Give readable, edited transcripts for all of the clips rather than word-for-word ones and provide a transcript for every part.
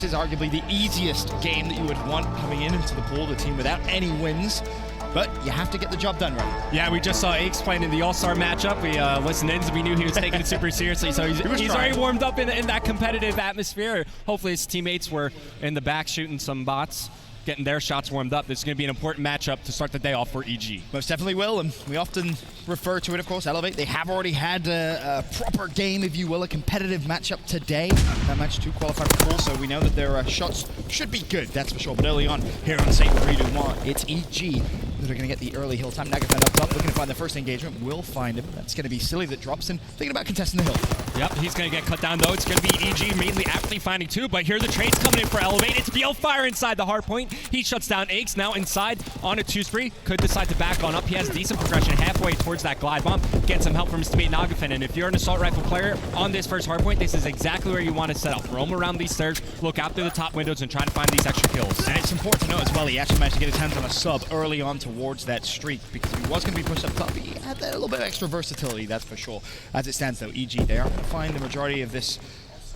This is arguably the easiest game that you would want coming into the pool, the team without any wins. But you have to get the job done right. Yeah, we just saw Aches playing in the All-Star matchup. We listened in, so we knew he was taking it super seriously. So he's already warmed up in that competitive atmosphere. Hopefully his teammates were in the back shooting some bots, getting their shots warmed up. This is going to be an important matchup to start the day off for EG. Most definitely will, and we often refer to it, of course, Elevate. They have already had a proper game, if you will, a competitive matchup today. That match 2 qualified for pool, so we know that their shots should be good, that's for sure. But early on, here on St. Marie du Mont, it's EG that are going to get the early hill time. Nagafen up top, looking to find the first engagement. Will find him. That's going to be Silly that drops in, thinking about contesting the hill. Yep, he's going to get cut down, though. It's going to be EG mainly aptly finding 2, but here are the trades coming in for Elevate. It's Fire inside the Hardpoint. He shuts down Aches, now inside on a 2 spree. Could decide to back on up. He has decent progression halfway towards that glide bomb. Get some help from his teammate Nagafen, and if you're an assault rifle player on this first Hardpoint, this is exactly where you want to set up. Roam around these stairs, look out through the top windows, and try to find these extra kills. And it's important to know as well, he actually managed to get his hands on a sub early on towards that streak, because if he was going to be pushed up top, he had that little bit of extra versatility, that's for sure. As it stands though, EG, they are going to find the majority of this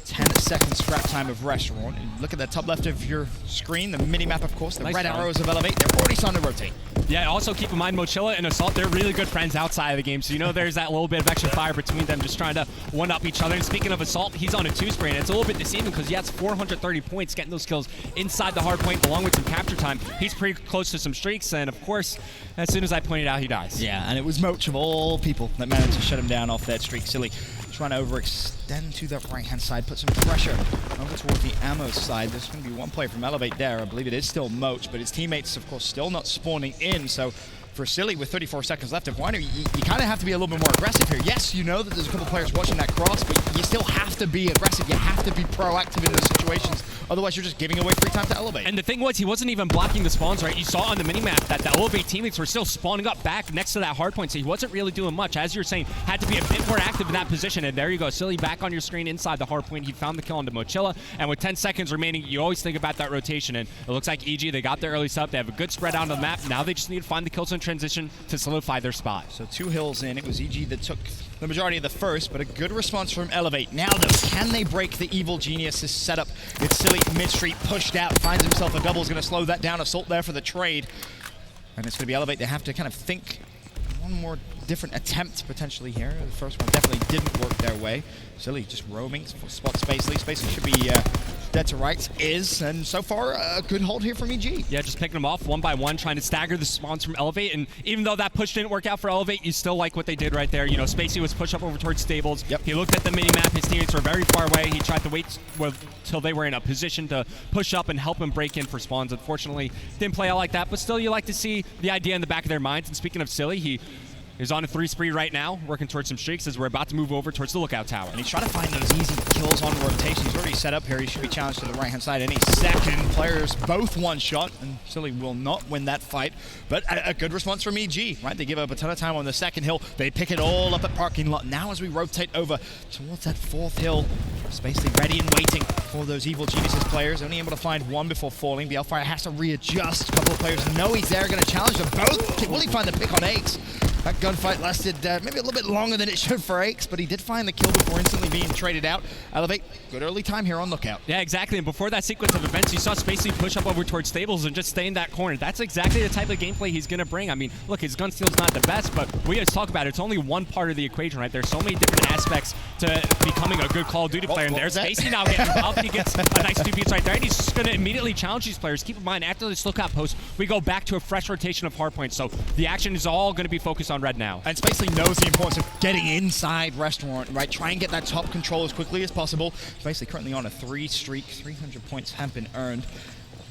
10-second scrap time of Restaurant. And look at the top left of your screen, the mini-map, of course, the nice red arrows of Elevate. They're already starting to rotate. Yeah, also keep in mind, Mochilla and Assault, they're really good friends outside of the game, so you know there's that little bit of extra fire between them just trying to one-up each other. And speaking of Assault, he's on a 2 spray, and it's a little bit deceiving because he has 430 points getting those kills inside the Hardpoint along with some capture time. He's pretty close to some streaks, and of course, as soon as I pointed out, he dies. Yeah, and it was Moch of all people that managed to shut him down off that streak. Silly trying to overextend to that right-hand side, put some pressure over towards the ammo side. There's going to be one player from Elevate there. I believe it is still Moch, but his teammates, of course, still not spawning in. So for Silly, with 34 seconds left of Winery, you kind of have to be a little bit more aggressive here. Yes, you know that there's a couple players watching that cross, but you still have to be aggressive. You have to be proactive in those situations. Otherwise, you're just giving away free time to Elevate. And the thing was, he wasn't even blocking the spawns, right? You saw on the minimap that the Elevate teammates were still spawning up back next to that Hardpoint, so he wasn't really doing much. As you're saying, had to be a bit more active in that position. And there you go, Silly back on your screen inside the Hardpoint. He found the kill onto Mochilla. And with 10 seconds remaining, you always think about that rotation. And it looks like EG, they got their early sub. They have a good spread out on the map. Now they just need to find the kills in transition to solidify their spot. So 2 hills in. It was EG that took the majority of the first, but a good response from Elevate. Now, though, can they break the Evil Genius's setup? It's Silly mid-street, pushed out, finds himself a double. Is going to slow that down. Assault there for the trade. And it's going to be Elevate. They have to kind of think one more different attempt potentially here. The first one definitely didn't work their way. Silly just roaming, spot space. Lee Spacing should be dead to rights, and so far a good hold here from EG. Yeah, just picking them off one by one, trying to stagger the spawns from Elevate, and even though that push didn't work out for Elevate, you still like what they did right there. You know, Spacey was pushed up over towards Stables. Yep. He looked at the mini-map, his teammates were very far away. He tried to wait till they were in a position to push up and help him break in for spawns. Unfortunately, didn't play out like that, but still you like to see the idea in the back of their minds. And speaking of Silly, he's on a 3 spree right now, working towards some streaks as we're about to move over towards the lookout tower. And he's trying to find those easy kills on rotation. He's already set up here. He should be challenged to the right-hand side any second. Players both one shot, and Silly will not win that fight. But a good response from EG, right? They give up a ton of time on the second hill. They pick it all up at parking lot. Now as we rotate over towards that 4th hill, Spacely ready and waiting for those Evil Geniuses players. Only able to find one before falling. Fire has to readjust. A couple of players know he's there, going to challenge them both. Will he find the pick on Aches? That gunfight lasted maybe a little bit longer than it should for Aches, but he did find the kill before instantly being traded out. Elevate, good early time here on Lookout. Yeah, exactly. And before that sequence of events, you saw Spacey push up over towards Stables and just stay in that corner. That's exactly the type of gameplay he's going to bring. I mean, look, his gun steal's not the best, but we always talk about it. It's only one part of the equation, right? There's so many different aspects to becoming a good Call of Duty player. And there's Spacey now getting involved. He gets a nice 2 beats right there, and he's just going to immediately challenge these players. Keep in mind, after this Lookout post, we go back to a fresh rotation of Hardpoint. So the action is all going to be focused on red now. And Spacely knows the importance of getting inside Restaurant, right? Try and get that top control as quickly as possible. Spacely currently on a 3 streak. 300 points have been earned.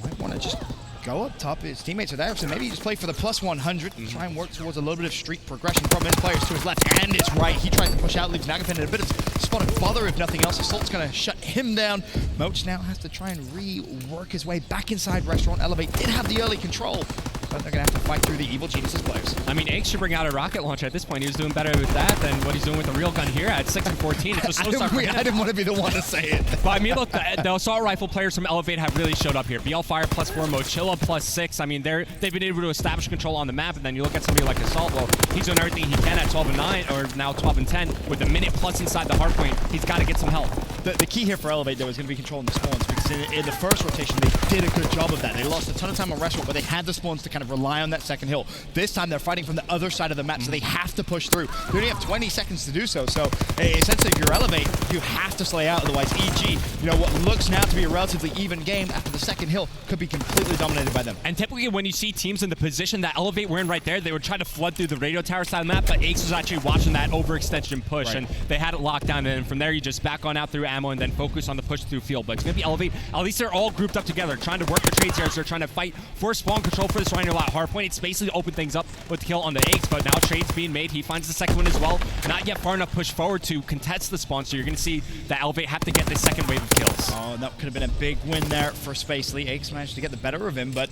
Might want to just go up top. His teammates are there, so maybe just play for the plus 100 and try and work towards a little bit of streak progression from his players to his left and his right. He tries to push out, leaves Nagafen in a bit of spot of bother, if nothing else. Assault's going to shut him down. Moch now has to try and rework his way back inside Restaurant. Elevate did have the early control. but they're going to have to fight through the Evil Geniuses players. I mean, Egg should bring out a rocket launcher at this point. He was doing better with that than what he's doing with the real gun here at 6 and 14. It's a slow start for him. I didn't want to be the one to say it. But I mean, look, the assault rifle players from Elevate have really showed up here. BL Fire +4, Mochilla +6. I mean, they've been able to establish control on the map, and then you look at somebody like Assault. Well, he's doing everything he can at 12 and 9, or now 12 and 10, with a minute plus inside the hardpoint. He's got to get some help. The key here for Elevate, though, is going to be controlling the spawns, because in the first rotation, they did a good job of that. They lost a ton of time on restaurant, but they had the spawns to kind of rely on that second hill. This time, they're fighting from the other side of the map, so they have to push through. They only have 20 seconds to do so, so essentially, if you're Elevate, you have to slay out, otherwise EG, what looks now to be a relatively even game after the second hill could be completely dominated by them. And typically, when you see teams in the position that Elevate were in right there, they would try to flood through the radio tower side of the map, but Ace was actually watching that overextension push, right. And they had it locked down, and from there, you just back on out through ammo and then focus on the push through field. But it's going to be Elevate. At least they're all grouped up together, trying to work the trades here as they're trying to fight for spawn control for this Rhino lot hardpoint. It's basically opened things up with the kill on the Ace, but now trades being made. He finds the second one as well. Not yet far enough push forward to contest the spawn, so you're going to see that Elevate have to get the second wave of kills. Oh, that could have been a big win there for Spacely. Ace managed to get the better of him, but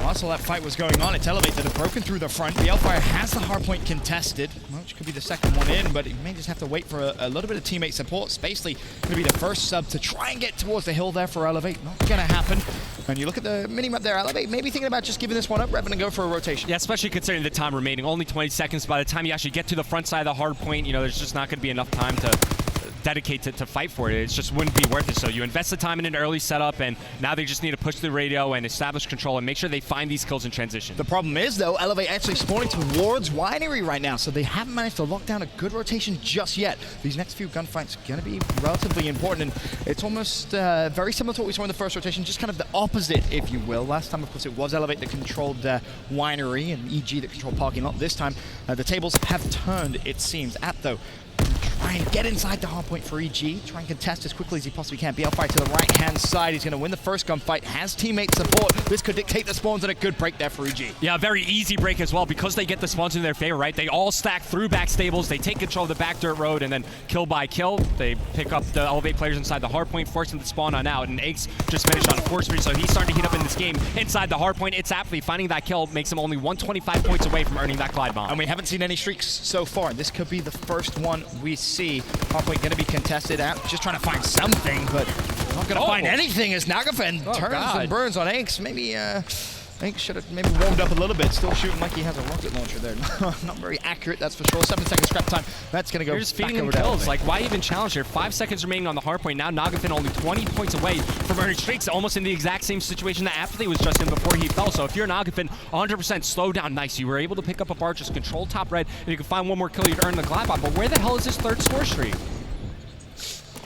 whilst all that fight was going on, it's Elevate that have broken through the front. The Hellfire has the hardpoint contested, which could be the second one in, but he may just have to wait for a little bit of teammate support. Spacely going to be the first sub to try and get towards the hill there for Elevate. Not going to happen. And you look at the minimap there, Elevate maybe thinking about just giving this one up rather than go for a rotation. Yeah, especially considering the time remaining. Only 20 seconds. By the time you actually get to the front side of the hardpoint, there's just not going to be enough time to dedicate to fight for it. It just wouldn't be worth it. So you invest the time in an early setup, and now they just need to push the radio and establish control and make sure they find these kills in transition. The problem is, though, Elevate actually spawning towards Winery right now, so they haven't managed to lock down a good rotation just yet. These next few gunfights are going to be relatively important, and it's almost very similar to what we saw in the first rotation, just kind of the opposite, if you will. Last time, of course, it was Elevate that controlled Winery and EG that controlled Parking Lot. This time, the tables have turned, it seems. App, though, try and get inside the hardpoint for EG. Try and contest as quickly as he possibly can. BL Fire to the right-hand side. He's going to win the first gunfight. Has teammate support. This could dictate the spawns, and a good break there for EG. Yeah, very easy break as well because they get the spawns in their favor, right? They all stack through back stables. They take control of the back dirt road, and then kill by kill. They pick up the Elevate players inside the hardpoint, force them to spawn on out. And Eggs just finished on a 4-3, so he's starting to heat up in this game inside the hardpoint. It's aptly finding that kill makes him only 125 points away from earning that glide bomb. And we haven't seen any streaks so far. This could be the first one we see. Hardpoint going to be contested out. Just trying to find something, but not going to find anything as Nagafen turns and burns on Inks. Maybe Inks should have maybe warmed up a little bit. Still shooting like he has a rocket launcher there. Not very accurate, that's for sure. 7 seconds scrap time. That's going to go You're just back feeding him over kills. down. Like, why even challenge here? 5 seconds remaining on the hardpoint. Now Nagafen only 20 points away from earning streaks, almost in the exact same situation that Apathy was just in before he fell. So if you're Nagafen, 100% slow down. Nice. You were able to pick up a bar, just control top red, and you can find one more kill, you'd earn the glide bomb. But where the hell is his third score streak?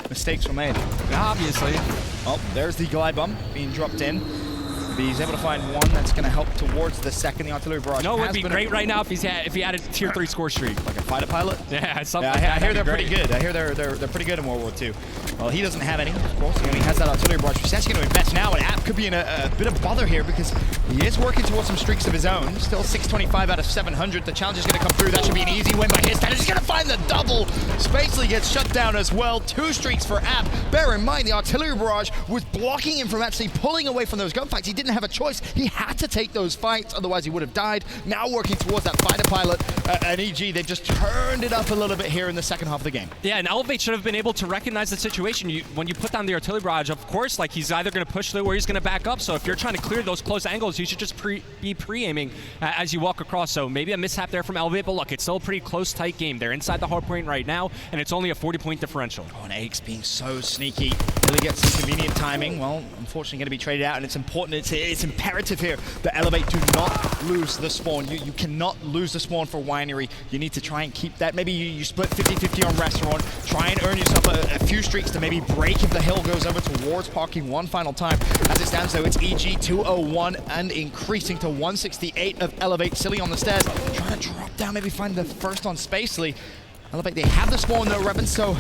Mistakes were made. Obviously. Oh, there's the glide bomb being dropped in. He's able to find one that's going to help towards the second. The artillery barrage. No, it would be great right now if he had a tier 3 score streak. Like a fighter pilot? Yeah, something yeah, like I that. hear they're pretty good. I hear they're pretty good in World War II. Well, he doesn't have any, of course. He only has that artillery barrage. He's actually going to invest now, and App could be in a bit of bother here because he is working towards some streaks of his own. Still 625 out of 700. The challenge is going to come through. That should be an easy win by his side. He's going to find the double. Spacely gets shut down as well. 2 streaks for App. Bear in mind, the artillery barrage was blocking him from actually pulling away from those gunfights. He didn't have a choice. He had to take those fights, otherwise he would have died. Now working towards that fighter pilot and EG, they've just turned it up a little bit here in the second half of the game. Yeah, and Elevate should have been able to recognize the situation. When you put down the artillery barrage, of course, like he's either going to push through or he's going to back up. So if you're trying to clear those close angles, you should just be pre-aiming as you walk across. So maybe a mishap there from Elevate, but look, it's still a pretty close, tight game. They're inside the hardpoint right now, and it's only a 40-point differential. Oh, and Aches being so sneaky, really gets some convenient timing. Well, unfortunately going to be traded out, and it's important, it's imperative here that Elevate do not lose the spawn. You cannot lose the spawn for Winery. You need to try and keep that. Maybe you split 50-50 on Restaurant. Try and earn yourself a few streaks to maybe break if the hill goes over towards Parking one final time. As it stands, though, it's EG 201 and increasing to 168 of Elevate. Silly on the stairs, trying to drop down, maybe find the first on Spacely. Elevate, they have the spawn though, Revan, so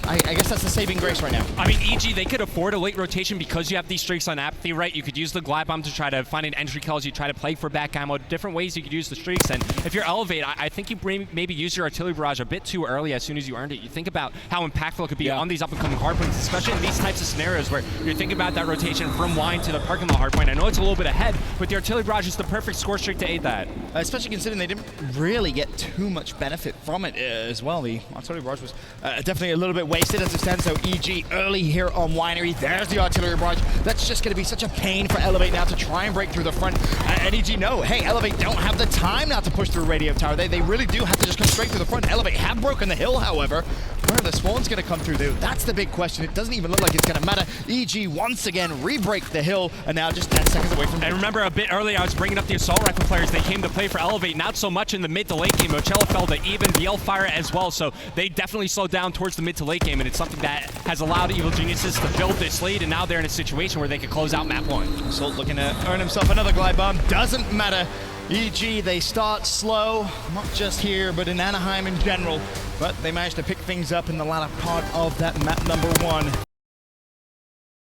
I guess that's the saving grace right now. I mean, EG, they could afford a late rotation because you have these streaks on Apathy, right? You could use the Glide Bomb to try to find an entry kill as you try to play for back ammo. Different ways you could use the streaks, and if you're Elevate, I think you maybe use your Artillery Barrage a bit too early as soon as you earned it. You think about how impactful it could be on these up-and-coming hardpoints, especially in these types of scenarios where you're thinking about that rotation from Wine to the parking lot hardpoint. I know it's a little bit ahead, but the Artillery Barrage is the perfect score streak to aid that. Especially considering they didn't really get too much benefit from it as well. The Artillery Barrage was definitely a little bit wasted as it stands, so EG early here on Winery. There's the Artillery Barrage. That's just going to be such a pain for Elevate now to try and break through the front. And EG know, hey, Elevate don't have the time now to push through Radio Tower. They really do have to just come straight through the front. Elevate have broken the hill, however. Where the spawn's going to come through, though? That's the big question. It doesn't even look like it's going to matter. EG once again re-break the hill, and now just 10 seconds away from. And remember, a bit earlier, I was bringing up the Assault Rifle players. They came to play for Elevate, not so much in the mid to late game. Mochella fell to even Fire as well, so they definitely slowed down towards the mid to late game, and it's something that has allowed Evil Geniuses to build this lead, and now they're in a situation where they can close out map 1. Assault looking to earn himself another Glide Bomb. Doesn't matter. EG, they start slow, not just here, but in Anaheim in general. But they managed to pick things up in the latter part of that map number 1.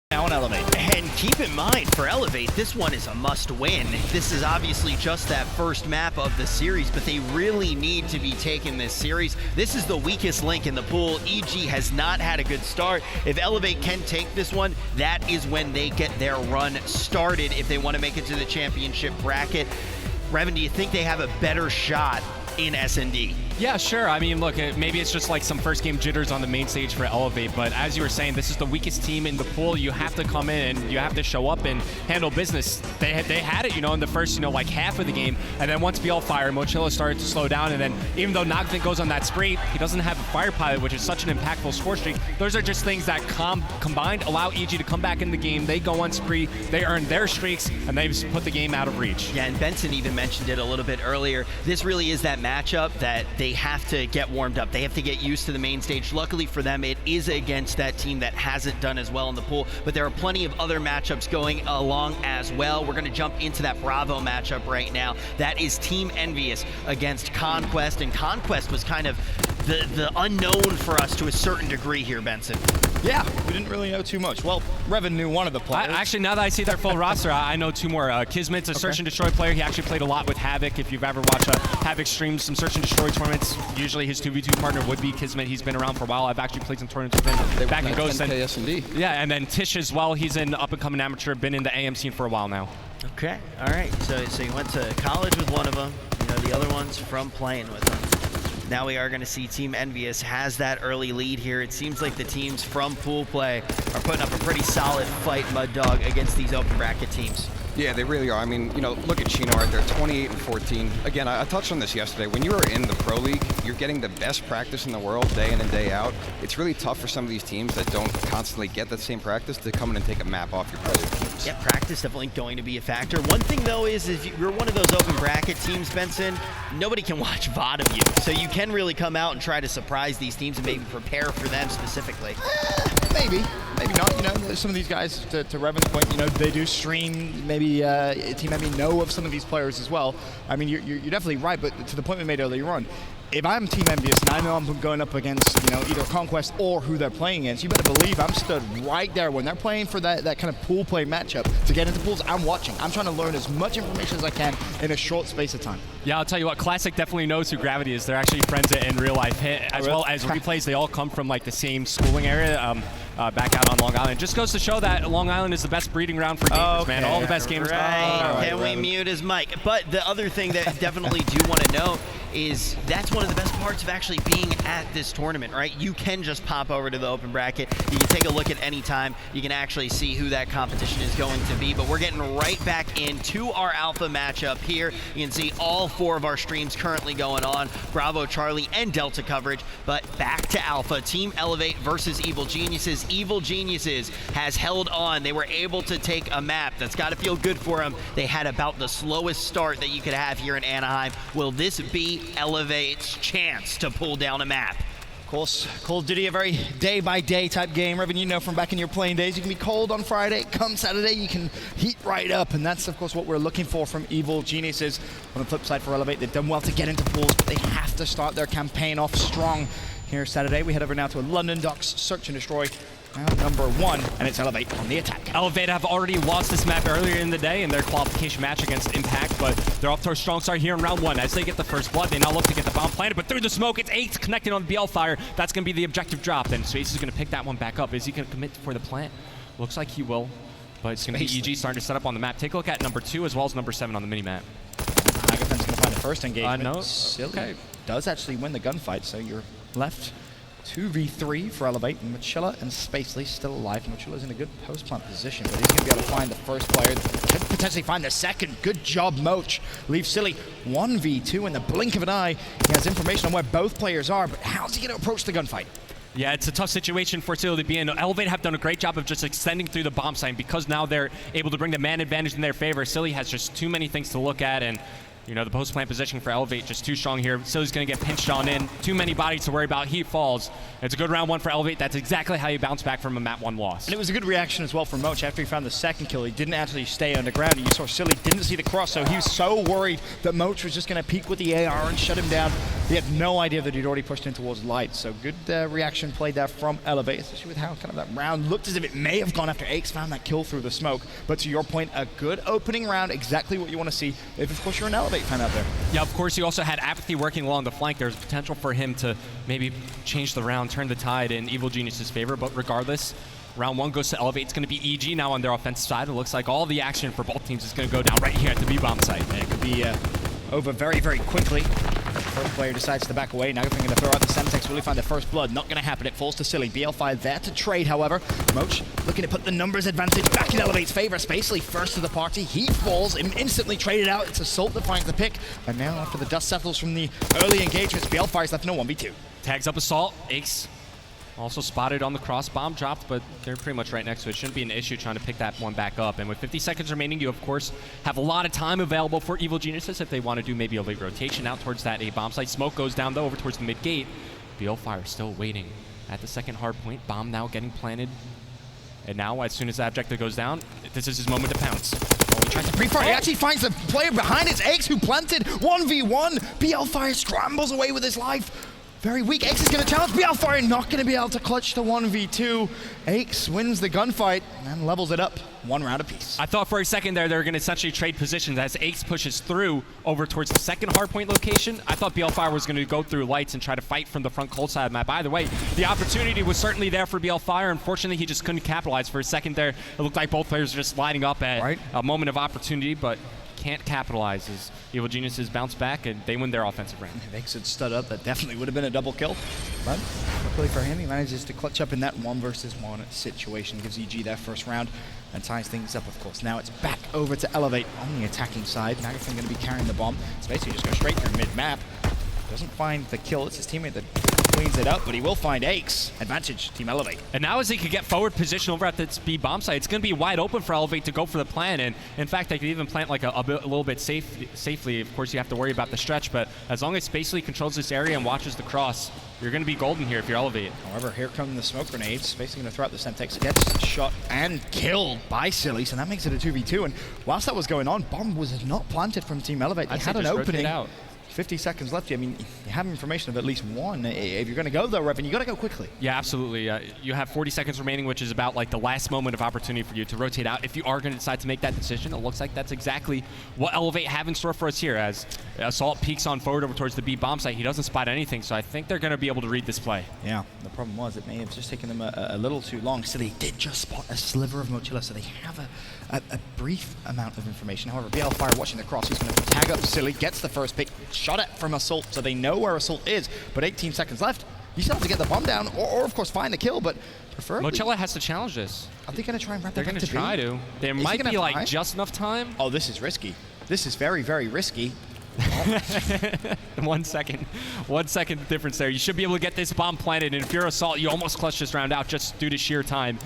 Now on Elevate. And keep in mind, for Elevate, this one is a must-win. This is obviously just that first map of the series, but they really need to be taking this series. This is the weakest link in the pool. EG has not had a good start. If Elevate can take this one, that is when they get their run started if they want to make it to the championship bracket. Revan, do you think they have a better shot in SND? Yeah, sure. I mean, look, maybe it's just like some first game jitters on the main stage for Elevate, but as you were saying, this is the weakest team in the pool. You have to come in and you have to show up and handle business. They had it, in the first, like half of the game, and then once Fire, Mochilla started to slow down, and then even though Nogvin goes on that spree, he doesn't have a Fire Pilot, which is such an impactful score streak. Those are just things that combined allow EG to come back in the game. They go on spree, they earn their streaks, and they've put the game out of reach. Yeah, and Benson even mentioned it a little bit earlier. This really is that matchup that they have to get warmed up. They have to get used to the main stage. Luckily for them, it is against that team that hasn't done as well in the pool, but there are plenty of other matchups going along as well. We're going to jump into that Bravo matchup right now. That is Team Envious against Conquest, and Conquest was kind of the unknown for us to a certain degree here, Benson. Yeah, we didn't really know too much. Well, Revan knew one of the players. Actually, now that I see their full roster, I know 2 more. Kismet's a Search and Destroy player. He actually played a lot with Havoc. If you've ever watched Havoc stream some Search and Destroy tournaments, usually his 2v2 partner would be Kismet. He's been around for a while. I've actually played some tournaments with him back in Ghost. S&D. Yeah, and then Tish as well. He's an up-and-coming amateur, been in the AM scene for a while now. Okay, all right. So you went to college with one of them. The other one's from playing with them. Now we are going to see Team Envious has that early lead here. It seems like the teams from pool play are putting up a pretty solid fight, Mud Dog, against these open bracket teams. Yeah, they really are. I mean, look at Chino right there, 28 and 14. Again, I touched on this yesterday. When you are in the Pro League, you're getting the best practice in the world day in and day out. It's really tough for some of these teams that don't constantly get that same practice to come in and take a map off your Pro League teams. Yeah, practice definitely going to be a factor. One thing, though, is if you're one of those open bracket teams, Benson, nobody can watch VOD of you. So you can really come out and try to surprise these teams and maybe prepare for them specifically. Maybe not. Some of these guys, to Revan's point, they do stream. Maybe Team Envy know of some of these players as well. I mean, you're definitely right, but to the point we made earlier on, if I'm Team Envious and I know I'm going up against, either Conquest or who they're playing against, you better believe I'm stood right there when they're playing for that kind of pool play matchup. To get into pools, I'm watching. I'm trying to learn as much information as I can in a short space of time. Yeah, I'll tell you what, Classic definitely knows who Gravity is. They're actually friends in real life. As well as replays, they all come from the same schooling area. Back out on Long Island. It just goes to show that Long Island is the best breeding ground for gamers, man. All the best gamers. Right. Can we mute his mic? But the other thing that I definitely do want to know is that's one of the best parts of actually being at this tournament, right? You can just pop over to the open bracket. You can take a look at any time. You can actually see who that competition is going to be. But we're getting right back into our alpha matchup here. You can see all 4 of our streams currently going on. Bravo, Charlie, and Delta coverage. But back to alpha. Team Elevate versus Evil Geniuses. Evil Geniuses has held on. They were able to take a map. That's got to feel good for them. They had about the slowest start that you could have here in Anaheim. Will this be Elevate's chance to pull down a map? Of course, Call of Duty, a very day-by-day type game. Revan, you know from back in your playing days, you can be cold on Friday, come Saturday, you can heat right up, and that's, of course, what we're looking for from Evil Geniuses. On the flip side for Elevate, they've done well to get into pools, but they have to start their campaign off strong. Here Saturday, we head over now to a London Docks Search and Destroy. Round number 1, and it's Elevate on the attack. Elevate have already lost this map earlier in the day in their qualification match against Impact, but they're off to a strong start here in round 1. As they get the first blood, they now look to get the bomb planted, but through the smoke, it's 8 connecting on the BL fire. That's going to be the objective drop, and Space is going to pick that one back up. Is he going to commit for the plant? Looks like he will, but it's going to be EG starting to set up on the map. Take a look at number 2 as well as number 7 on the mini-map. Agathon's going to find the first engagement. No. Silly Okay. does actually win the gunfight, so you're left 2v3 for Elevate. Machilla and Spacely still alive. Machilla's in a good post-plant position, but he's going to be able to find the first player. Could potentially find the second. Good job, Moch. Leaves Silly 1v2 in the blink of an eye. He has information on where both players are, but how's he going to approach the gunfight? Yeah, it's a tough situation for Silly to be in. Elevate have done a great job of just extending through the bomb site because now they're able to bring the man advantage in their favor. Silly has just too many things to look at, and you know, the post-plant position for Elevate just too strong here. Silly's going to get pinched on in. Too many bodies to worry about. He falls. It's a good round 1 for Elevate. That's exactly how you bounce back from a map 1 loss. And it was a good reaction as well from Moch after he found the second kill. He didn't actually stay underground. And you saw Silly didn't see the cross, so he was so worried that Moch was just going to peek with the AR and shut him down. He had no idea that he'd already pushed in towards light. So good reaction played there from Elevate, especially with how kind of that round looked as if it may have gone after Aches found that kill through the smoke. But to your point, a good opening round, exactly what you want to see if, of course, you're an Elevate fan out there. Yeah, of course, you also had Apathy working along the flank. There's potential for him to maybe change the round, turn the tide in Evil Genius's favor, but regardless, round 1 goes to Elevate. It's going to be EG now on their offensive side. It looks like all the action for both teams is going to go down right here at the B-bomb site. And it could be over very, very quickly. The first player decides to back away. Now they're going to throw out the Semtex. Will he find the first blood? Not going to happen. It falls to Silly. BL5 there to trade, however. Moch looking to put the numbers advantage back in Elevate's favor. Spacely first to the party. He falls and instantly traded out. It's Assault that finds the pick. And now after the dust settles from the early engagements, BL5's left in a 1v2. Tags up Assault. Ace also spotted on the cross. Bomb dropped, but they're pretty much right next to it. Shouldn't be an issue trying to pick that one back up. And with 50 seconds remaining, you, of course, have a lot of time available for Evil Geniuses if they want to do maybe a late rotation out towards that A bomb site. Smoke goes down, though, over towards the mid gate. BL Fire still waiting at the second hard point. Bomb now getting planted. And now, as soon as that objective goes down, this is his moment to pounce. He tries to pre-fire. He actually finds the player behind it. Aches who planted 1v1. BL Fire scrambles away with his life. Very weak. Aches is going to challenge BL Fire, not going to be able to clutch the 1v2. Aches wins the gunfight and levels it up 1 round apiece. I thought for a second there they were going to essentially trade positions as Aches pushes through over towards the second hardpoint location. I thought BL Fire was going to go through lights and try to fight from the front cold side of the map. Either way, the opportunity was certainly there for BL Fire. Unfortunately, he just couldn't capitalize. For a second there, it looked like both players were just lining up at a moment of opportunity, but can't capitalize as Evil Geniuses bounce back and they win their offensive round. If Aches had stood up, that definitely would have been a double kill. But luckily for him, he manages to clutch up in that 1 versus 1 situation. Gives EG their first round and ties things up, of course. Now it's back over to Elevate on the attacking side. Nagathon going to be carrying the bomb. It's basically just go straight through mid-map. Doesn't find the kill. It's his teammate that cleans it up, but he will find Aches. Advantage, Team Elevate. And now as they could get forward position over at this B bomb site, it's going to be wide open for Elevate to go for the plan. And in fact, they could even plant like a little bit safely. Of course, you have to worry about the stretch, but as long as Spacely controls this area and watches the cross, you're going to be golden here if you're Elevate. However, here come the smoke grenades. Basically going to throw out the Semtex. Gets shot and killed by Silly, so that makes it a 2v2. And whilst that was going on, bomb was not planted from Team Elevate. They had an opening. 50 seconds left. I mean, you have information of at least one. If you're going to go, though, Revan, you got to go quickly. Yeah, absolutely. You have 40 seconds remaining, which is about like the last moment of opportunity for you to rotate out. If you are going to decide to make that decision, it looks like that's exactly what Elevate have in store for us here. As Assault peeks on forward over towards the B bomb site, he doesn't spot anything, so I think they're going to be able to read this play. Yeah, the problem was it may have just taken them a little too long. So they did just spot a sliver of Mochilla, so they have a brief amount of information. However, BL Fire watching the cross, he's going to tag up Silly, gets the first pick, shot at from Assault, so they know where Assault is, but 18 seconds left. You still have to get the bomb down, or of course find the kill, but preferably... Mochilla has to challenge this. Are they going to try and wrap that back to B? They're going to try to. There might be like just enough time. Oh, this is risky. This is very, very risky. 1 second. 1 second difference there. You should be able to get this bomb planted, and if you're Assault, you almost clutch this round out just due to sheer time.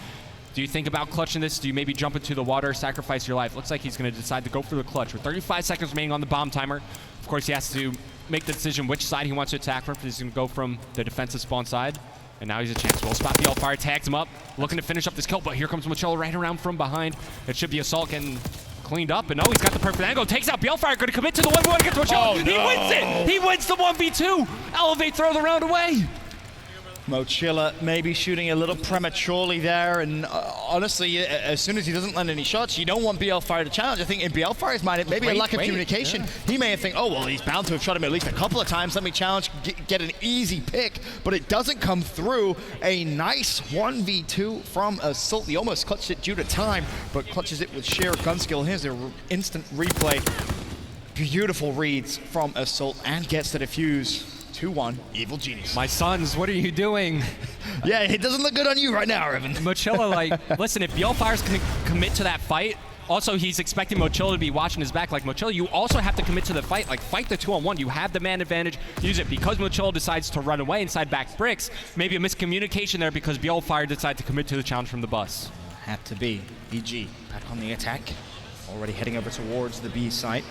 Do you think about clutching this? Do you maybe jump into the water, sacrifice your life? Looks like he's going to decide to go for the clutch. With 35 seconds remaining on the bomb timer, of course, he has to make the decision which side he wants to attack from. He's going to go from the defensive spawn side. And now he's a chance. Will spot the Hellfire, tags him up, looking to finish up this kill, but here comes Mochillo right around from behind. It should be Assault getting cleaned up, and no, he's got the perfect angle. Takes out Balefire, going to commit to the 1v1 against Mochillo. Oh, no. He wins it! He wins the 1v2! Elevate, throw the round away! Mochillo maybe shooting a little prematurely there, and honestly, as soon as he doesn't land any shots, you don't want Balefire to challenge. I think in Balefire's mind, it may be a lack of communication. He may have think, oh, well, he's bound to have shot him at least a couple of times. Let me challenge, get an easy pick, but it doesn't come through. A nice 1v2 from Assault. He almost clutched it due to time, but clutches it with sheer gun skill. Here's an instant replay. Beautiful reads from Assault and gets the defuse. 2-1, Evil Genius. My sons, what are you doing? Yeah, it doesn't look good on you right now, Evan. Mochillo, like, listen, if Balfire's going to commit to that fight, also he's expecting Mochillo to be watching his back. Like, Mochillo, you also have to commit to the fight. Like, fight the 2-on-1. You have the man advantage. Use it. Because Mochillo decides to run away inside back bricks, maybe a miscommunication there because Balefire decided to commit to the challenge from the bus. Had to be. EG back on the attack. Already heading over towards the B site.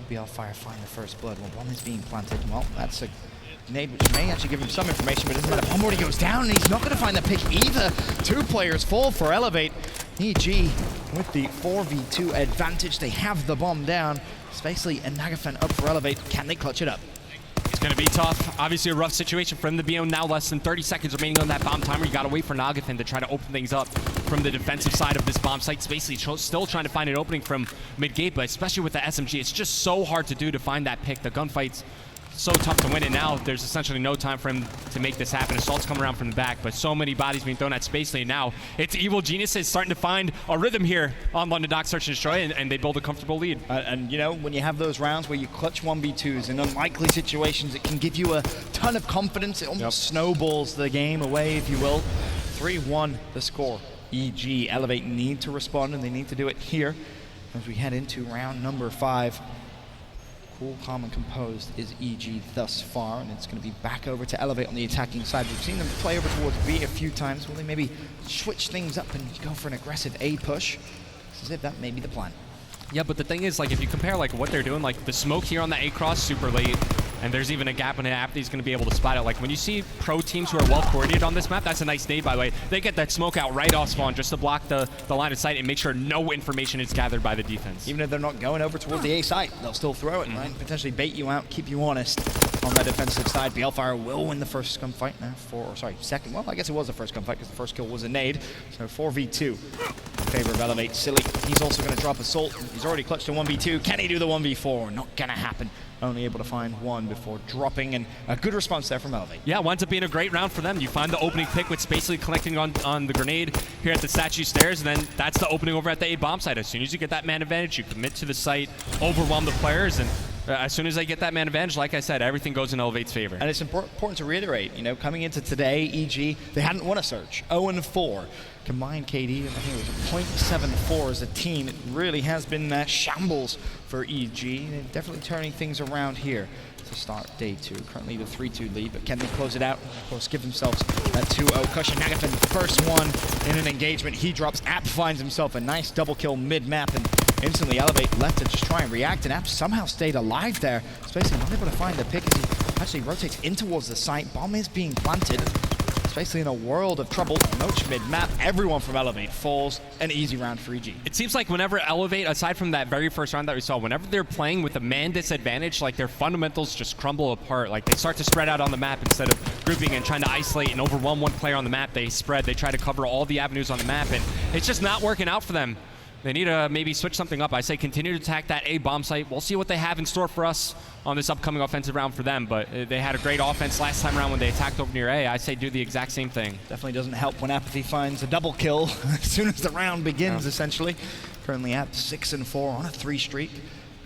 Balefire find the first blood. Well, bomb is being planted. Well, that's a nade which may actually give him some information, but it doesn't matter. Bomb already goes down, and he's not going to find the pick either. 2 players fall for Elevate. EG with the 4v2 advantage. They have the bomb down. Spacely and Nagafen up for Elevate. Can they clutch it up? It's going to be tough. Obviously a rough situation for him to be on now. Less than 30 seconds remaining on that bomb timer. You got to wait for Nagafen to try to open things up from the defensive side of this bomb site. Spacely still trying to find an opening from mid-gate, but especially with the SMG, it's just so hard to do to find that pick. The gunfight's so tough to win, and now there's essentially no time for him to make this happen. Assault's coming around from the back, but so many bodies being thrown at Spacely. Now it's Evil Geniuses starting to find a rhythm here on London Dock Search and Destroy, and they build a comfortable lead. And you know, when you have those rounds where you clutch 1v2s in unlikely situations, it can give you a ton of confidence. It almost snowballs the game away, if you will. 3-1 the score. EG Elevate need to respond, and they need to do it here as we head into round number 5. Cool, calm, and composed is EG thus far, and it's going to be back over to Elevate on the attacking side. We've seen them play over towards B a few times. Will they maybe switch things up and go for an aggressive A push? It's as if that may be the plan. Yeah, but the thing is, like, if you compare like what they're doing, like the smoke here on the A cross super late, and there's even a gap in the map that he's going to be able to spot it. Like when you see pro teams who are well coordinated on this map, that's a nice nade by the way. They get that smoke out right off spawn just to block the line of sight and make sure no information is gathered by the defense. Even if they're not going over towards the A site, they'll still throw it, right? Potentially bait you out, keep you honest on that defensive side. Balefire will win the first gunfight now second. Well, I guess it was the first gunfight because the first kill was a nade. So 4v2 in favor of Elevate. Silly, he's also going to drop Assault. He's already clutched a 1v2. Can he do the 1v4? Not going to happen. Only able to find one before dropping, and a good response there from Elevate. Yeah, winds up being a great round for them. You find the opening pick with Spacely connecting on the grenade here at the statue stairs, and then that's the opening over at the A bomb site. As soon as you get that man advantage, you commit to the site, overwhelm the players, and as soon as they get that man advantage, like I said, everything goes in Elevate's favor. And it's important to reiterate, you know, coming into today, EG, they hadn't won a search. 0-4. Combined KD, I think it was a .74 as a team. It really has been shambles for EG. They're definitely turning things around here to start day 2. Currently the 3-2 lead, but can they close it out? Of course, give themselves that 2-0 cushion. Nagafen, first one in an engagement. He drops. App finds himself a nice double kill mid-map, and instantly Elevate left to just try and react, and App somehow stayed alive there. Spacely not able to find the pick as he actually rotates in towards the site. Bomb is being planted. Spacely in a world of trouble. Moch mid-map. Everyone from Elevate falls. An easy round for EG. It seems like whenever Elevate, aside from that very first round that we saw, whenever they're playing with a man disadvantage, like their fundamentals just crumble apart. Like they start to spread out on the map instead of grouping and trying to isolate and overwhelm one player on the map. They spread. They try to cover all the avenues on the map, and it's just not working out for them. They need to maybe switch something up. I say continue to attack that A bomb site. We'll see what they have in store for us on this upcoming offensive round for them, but they had a great offense last time around when they attacked over near A. I say do the exact same thing. Definitely doesn't help when Apathy finds a double kill as soon as the round begins, essentially. Currently at 6-4 on a 3 streak.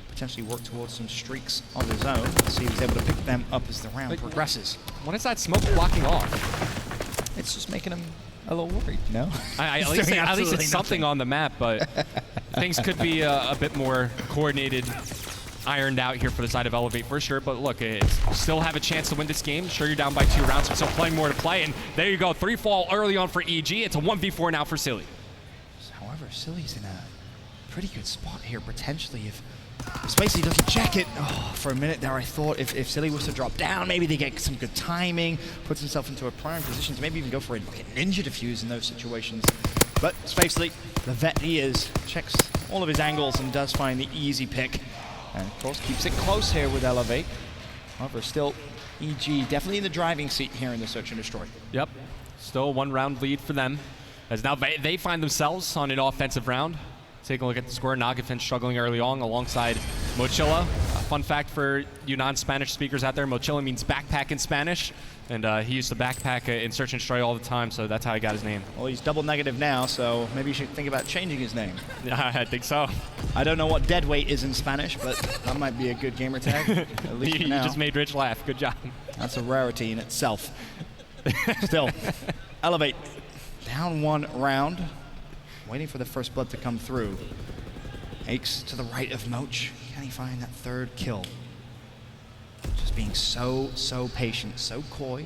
Potentially work towards some streaks on his own. Let's see if he's able to pick them up as the round progresses. What is that smoke blocking off? It's just making him a little worried, you know? At least it's something on the map, but things could be a bit more coordinated, ironed out here for the side of Elevate for sure. But look, still have a chance to win this game. Sure, you're down by 2 rounds, but still plenty more to play. And there you go, 3 fall early on for EG. It's a 1v4 now for Silly. However, Silly's in a pretty good spot here, potentially, if Spacey doesn't check it. Oh, for a minute there, I thought if Silly was to drop down, maybe they get some good timing, puts himself into a prime position to maybe even go for a ninja defuse in those situations. But Spacey, the vet he is, checks all of his angles and does find the easy pick. And of course, keeps it close here with Elevate. However, still, EG definitely in the driving seat here in the Search and Destroy. Yep. Still 1 round lead for them. As now they find themselves on an offensive round. Take a look at the score. Nagafen struggling early on alongside Mochila. Fun fact for you non-Spanish speakers out there, Mochila means backpack in Spanish. And he used to backpack in Search and Destroy all the time, so that's how he got his name. Well, he's double negative now, so maybe you should think about changing his name. Yeah, I think so. I don't know what dead weight is in Spanish, but that might be a good gamer tag. At least You just made Rich laugh. Good job. That's a rarity in itself. Still, Elevate down 1 round. Waiting for the first blood to come through. Aches to the right of Moch. Can he find that 3rd kill? Just being so patient, so coy.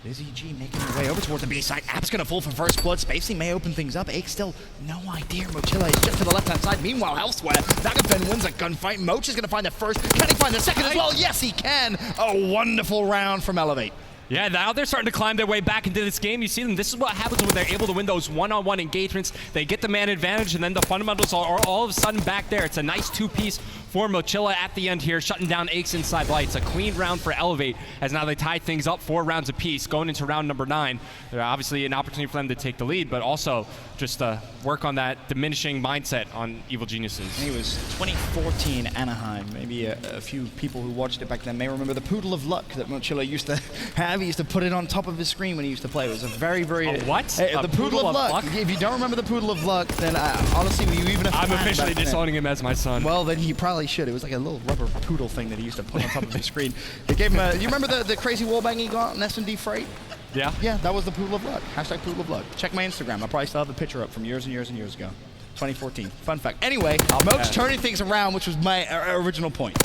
There's EG making their way over towards the B side. App's gonna fall for first blood. Spacey may open things up. Aches still no idea. Mochila is just to the left-hand side. Meanwhile, elsewhere, Nagafen wins a gunfight. Moch is gonna find the first. Can he find the second as well? Yes, he can. A wonderful round from Elevate. Yeah, now they're starting to climb their way back into this game. You see them. This is what happens when they're able to win those one-on-one engagements. They get the man advantage, and then the fundamentals are all of a sudden back there. It's a nice 2-piece for Mochila at the end here, shutting down Aches inside lights. A clean round for Elevate, as now they tie things up 4 rounds apiece, going into round number 9. There's obviously an opportunity for them to take the lead, but also just work on that diminishing mindset on Evil Geniuses. It was 2014 Anaheim. Maybe a few people who watched it back then may remember the Poodle of Luck that Mochila used to have. He used to put it on top of his screen when he used to play. It was a very... what? The Poodle of Luck. If you don't remember the Poodle of Luck, then honestly, were you even a fan? I'm officially disowning him as my son. Well, then he probably should. It was like a little rubber poodle thing that he used to put on top of his screen. It gave him you remember the crazy wallbang he got on S&D Freight? Yeah. Yeah, that was the Poodle of Luck. Hashtag Poodle of Luck. Check my Instagram. I probably still have a picture up from years and years and years ago. 2014. Fun fact. Anyway, Moch turning things around, which was my original point.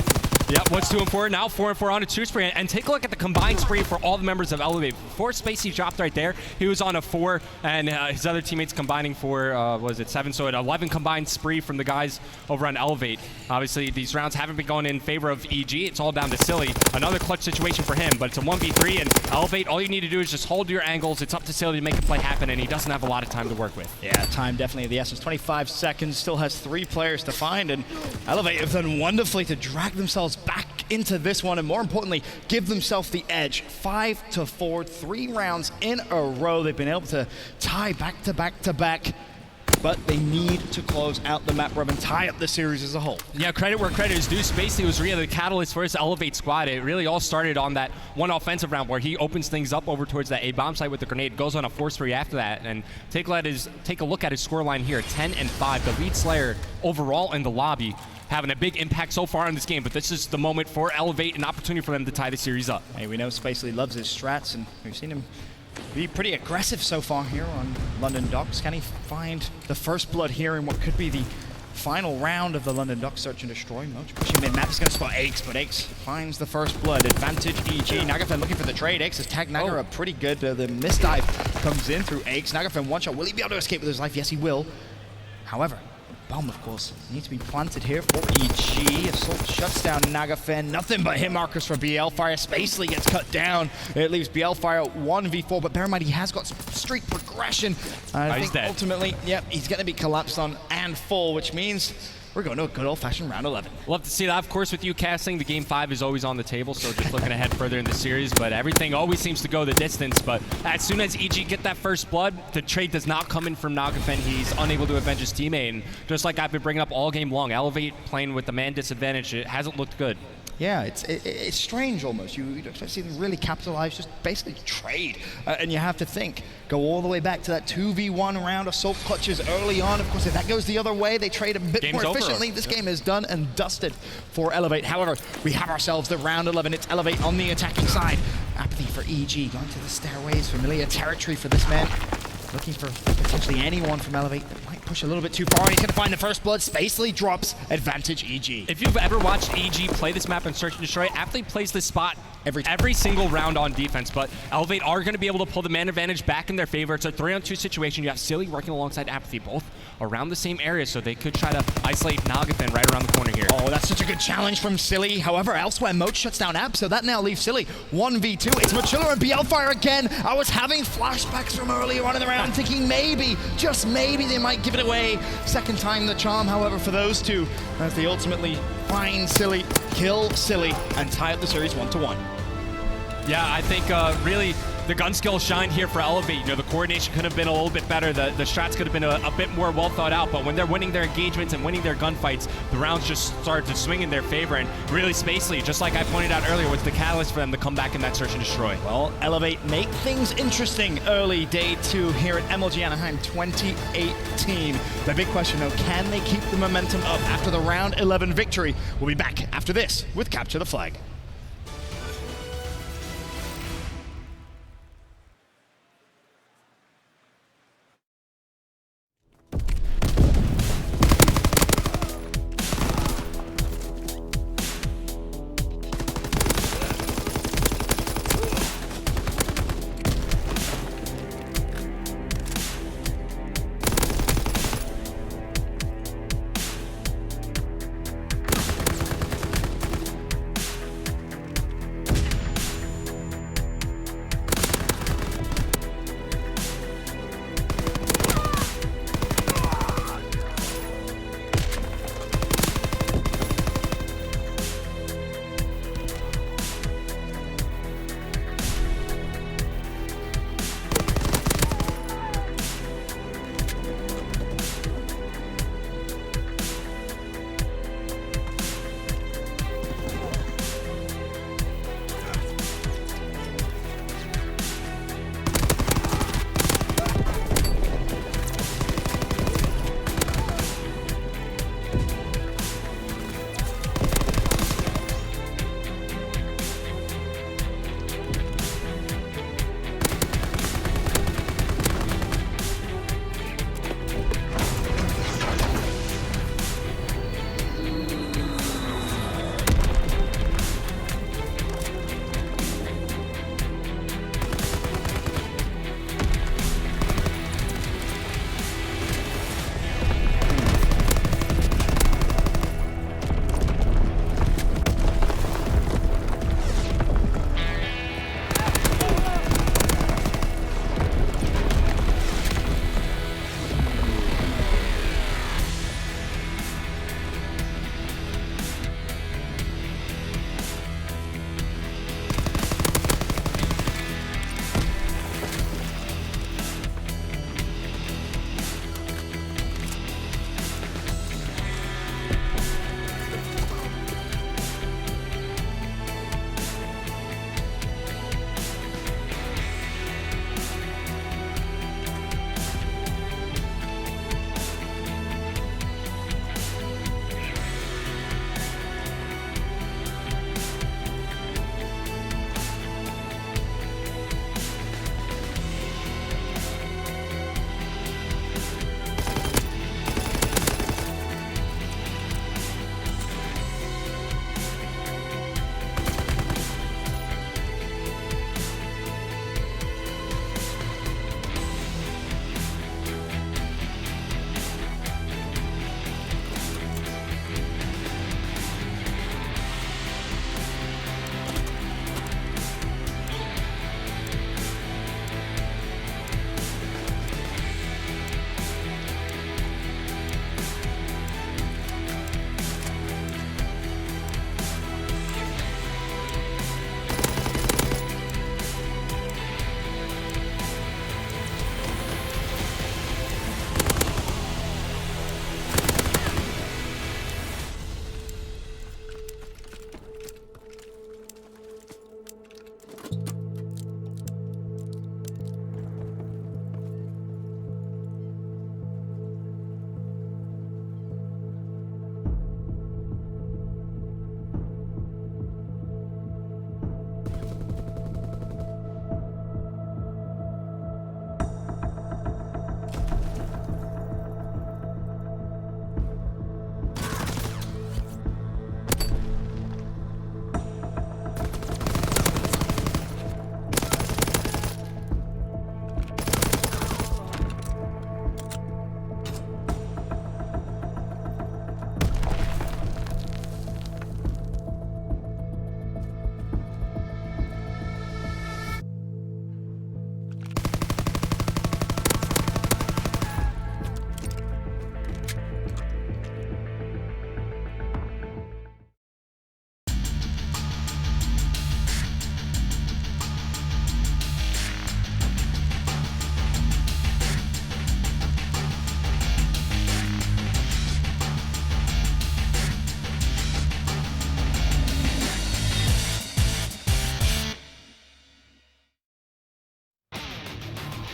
Yep, what's 2 and 4? Now 4 and 4 on a 2 spree. And take a look at the combined spree for all the members of Elevate. Before Spacey dropped right there, he was on a 4, and his other teammates combining for, was it 7? So an 11 combined spree from the guys over on Elevate. Obviously, these rounds haven't been going in favor of EG. It's all down to Silly. Another clutch situation for him, but it's a 1v3, and Elevate, all you need to do is just hold your angles. It's up to Silly to make a play happen, and he doesn't have a lot of time to work with. Yeah, time definitely of the essence. 25 seconds, still has 3 players to find, and Elevate have done wonderfully to drag themselves back into this one, and more importantly, give themselves the edge. 5-4, 3 rounds in a row. They've been able to tie back to back to back, but they need to close out the map rub and tie up the series as a whole. Yeah, credit where credit is due. Spacey was really the catalyst for his Elevate squad. It really all started on that one offensive round where he opens things up over towards that A-bomb site with the grenade, goes on a 4-3 after that, and take a look at his scoreline here, 10-5. The lead slayer overall in the lobby, having a big impact so far in this game, but this is the moment for Elevate, an opportunity for them to tie the series up. Hey, we know Spacey loves his strats, and we've seen him be pretty aggressive so far here on London Docks. Can he find the first blood here in what could be the final round of the London Docks Search and Destroy? Moch pushing mid-map is going to spot Aches, but Aches finds the first blood. Advantage EG. Nagafen looking for the trade. Aches has tagged Naga up pretty good. The misdive comes in through Aches. Nagafen one shot. Will he be able to escape with his life? Yes, he will. However, bomb, of course, needs to be planted here for EG. Assault shuts down Nagafen. Nothing but hit markers for BL Fire. Spacely gets cut down. It leaves BL Fire 1v4, but bear in mind, he has got streak progression. I think ultimately, yep, he's going to be collapsed on and full, which means we're going to a good old-fashioned round 11. Love to see that. Of course, with you casting, the Game 5 is always on the table, so just looking ahead further in the series, but everything always seems to go the distance. But as soon as EG get that first blood, the trade does not come in from Nagafen. He's unable to avenge his teammate, and just like I've been bringing up all game long, Elevate playing with the man disadvantage, it hasn't looked good. Yeah, it's strange almost. You don't see them really capitalize, just basically trade. And you have to think, go all the way back to that 2v1 round assault clutches early on. Of course, if that goes the other way, they trade a bit more efficiently. This game is done and dusted for Elevate. However, we have ourselves the round 11. It's Elevate on the attacking side. Apathy for EG, going to the stairways, familiar territory for this man. Looking for potentially anyone from Elevate that might push a little bit too far, and he's going to find the first blood. Spacely drops, advantage EG. If you've ever watched EG play this map in Search and Destroy, Aptly plays this spot every single round on defense, but Elevate are going to be able to pull the man advantage back in their favor. It's a 3-on-2 situation. You have Silly working alongside Apathy, both around the same area, so they could try to isolate Nagathan right around the corner here. Oh, that's such a good challenge from Silly. However, elsewhere, Moat shuts down App, so that now leaves Silly 1v2. It's Machilla and BL again. I was having flashbacks from earlier on in the round, thinking maybe, just maybe, they might give it away. Second time the charm, however, for those two, as they ultimately find Silly, kill Silly, and tie up the series 1-1. Yeah, I think really the gun skill shined here for Elevate. You know, the coordination could have been a little bit better. The strats could have been a bit more well thought out, but when they're winning their engagements and winning their gunfights, the rounds just started to swing in their favor. And really, Spacely, just like I pointed out earlier, was the catalyst for them to come back in that Search and Destroy. Well, Elevate make things interesting early day 2 here at MLG Anaheim 2018. The big question, though, can they keep the momentum up after the round 11 victory? We'll be back after this with Capture the Flag.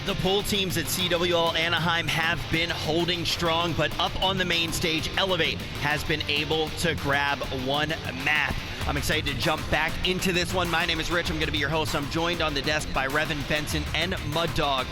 the pool teams at CWL Anaheim have been holding strong, but up on the main stage, Elevate has been able to grab one map. I'm excited to jump back into this one. My name is Rich. I'm going to be your host. I'm joined on the desk by Revan, Benson, and Mud Dog.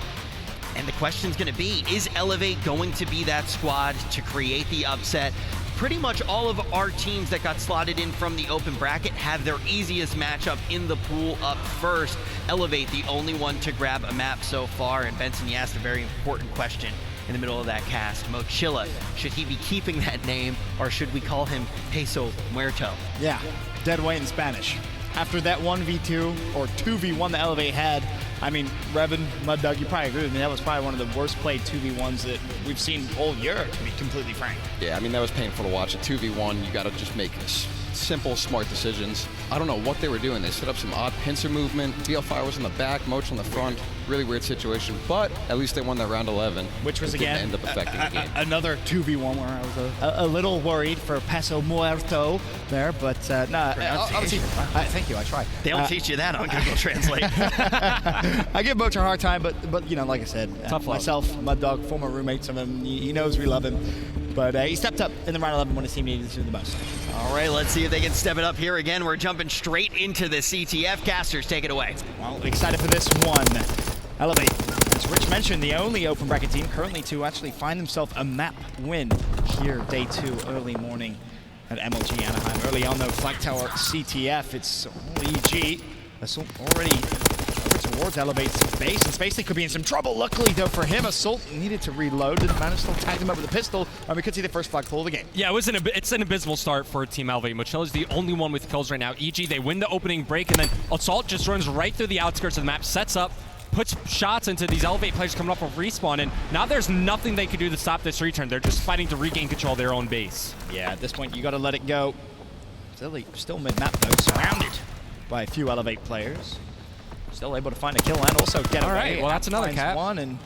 And the question's going to be, is Elevate going to be that squad to create the upset? Pretty much all of our teams that got slotted in from the open bracket have their easiest matchup in the pool up first. Elevate, the only one to grab a map so far. And Benson, you asked a very important question in the middle of that cast. Mochila, should he be keeping that name, or should we call him Peso Muerto? Yeah, dead weight in Spanish. After that 1v2 or 2v1 that Elevate had, I mean, Revan, Mud Dog, you probably agree with me. That was probably one of the worst played 2v1s that we've seen all year, to be completely frank. Yeah, I mean, that was painful to watch. A 2v1, you got to just make simple, smart decisions. I don't know what they were doing. They set up some odd pincer movement. BL5 was in the back, Moch on the front. Really weird situation, but at least they won that round 11. Which was, it again, didn't end up affecting the game. Another 2v1 where I was a little worried for Peso Muerto there, but no. Thank you, I tried. They don't teach you that on Google Translate. I give Moch a hard time, but you know, like I said, myself, Mud Dog, former roommates of him, he knows we love him. But he stepped up in the round 11 when his team needed to the most. All right, let's see if they can step it up here again. We're jumping straight into the CTF. Casters, take it away. Well, excited for this one. Elevate, as Rich mentioned, the only open bracket team currently to actually find themselves a map win here, day 2, early morning at MLG Anaheim. Early on, though, Flag Tower CTF, it's EG. Assault already over towards Elevate's base, and Spacely could be in some trouble. Luckily, though, for him, Assault needed to reload. Didn't manage to tag him up with a pistol, and we could see the first flag pull of the game. Yeah, it's an abysmal start for Team Elevate. Mochila's the only one with kills right now. EG, they win the opening break, and then Assault just runs right through the outskirts of the map, sets up, puts shots into these Elevate players coming up with respawn, and now there's nothing they can do to stop this return. They're just fighting to regain control of their own base. Yeah, at this point, you got to let it go. Still mid-map, though, surrounded by a few Elevate players. Still able to find a kill and also get away. All right, well, that's another cap. One, and,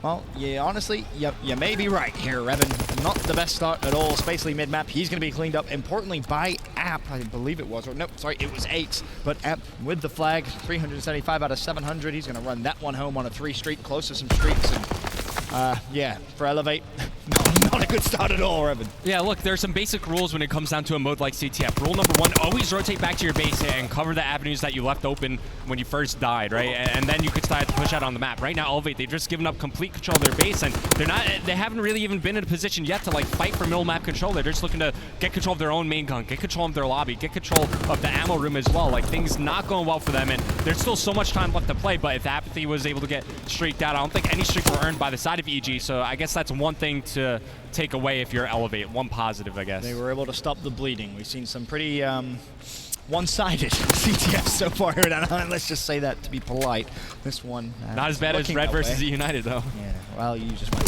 well, yeah, honestly, you may be right here, Revan. Not the best start at all. Spacely mid-map, he's going to be cleaned up, importantly, by App, I believe it was. Or no, sorry, it was 8. But App with the flag, 375 out of 700. He's going to run that one home on a 3 streak, close to some streaks. And, yeah, for Elevate, not a good start at all, Revan. Yeah, look, there's some basic rules when it comes down to a mode like CTF. Rule number 1, always rotate back to your base and cover the avenues that you left open when you first died, right? And then you could start to push out on the map. Right now, Elevate, they've just given up complete control of their base, and they haven't really even been in a position yet to like fight for middle map control. They're just looking to get control of their own main gun, get control of their lobby, get control of the ammo room as well. Like, things not going well for them, and there's still so much time left to play, but if Apathy was able to get streaked out, I don't think any streaks were earned by the side of EG, so I guess that's one thing to take away if you're Elevate. One positive, I guess. They were able to stop the bleeding. We've seen some pretty one-sided CTF so far here at Anaheim. Let's just say that to be polite. This one not as bad as Red versus United, though. Yeah, well, you just went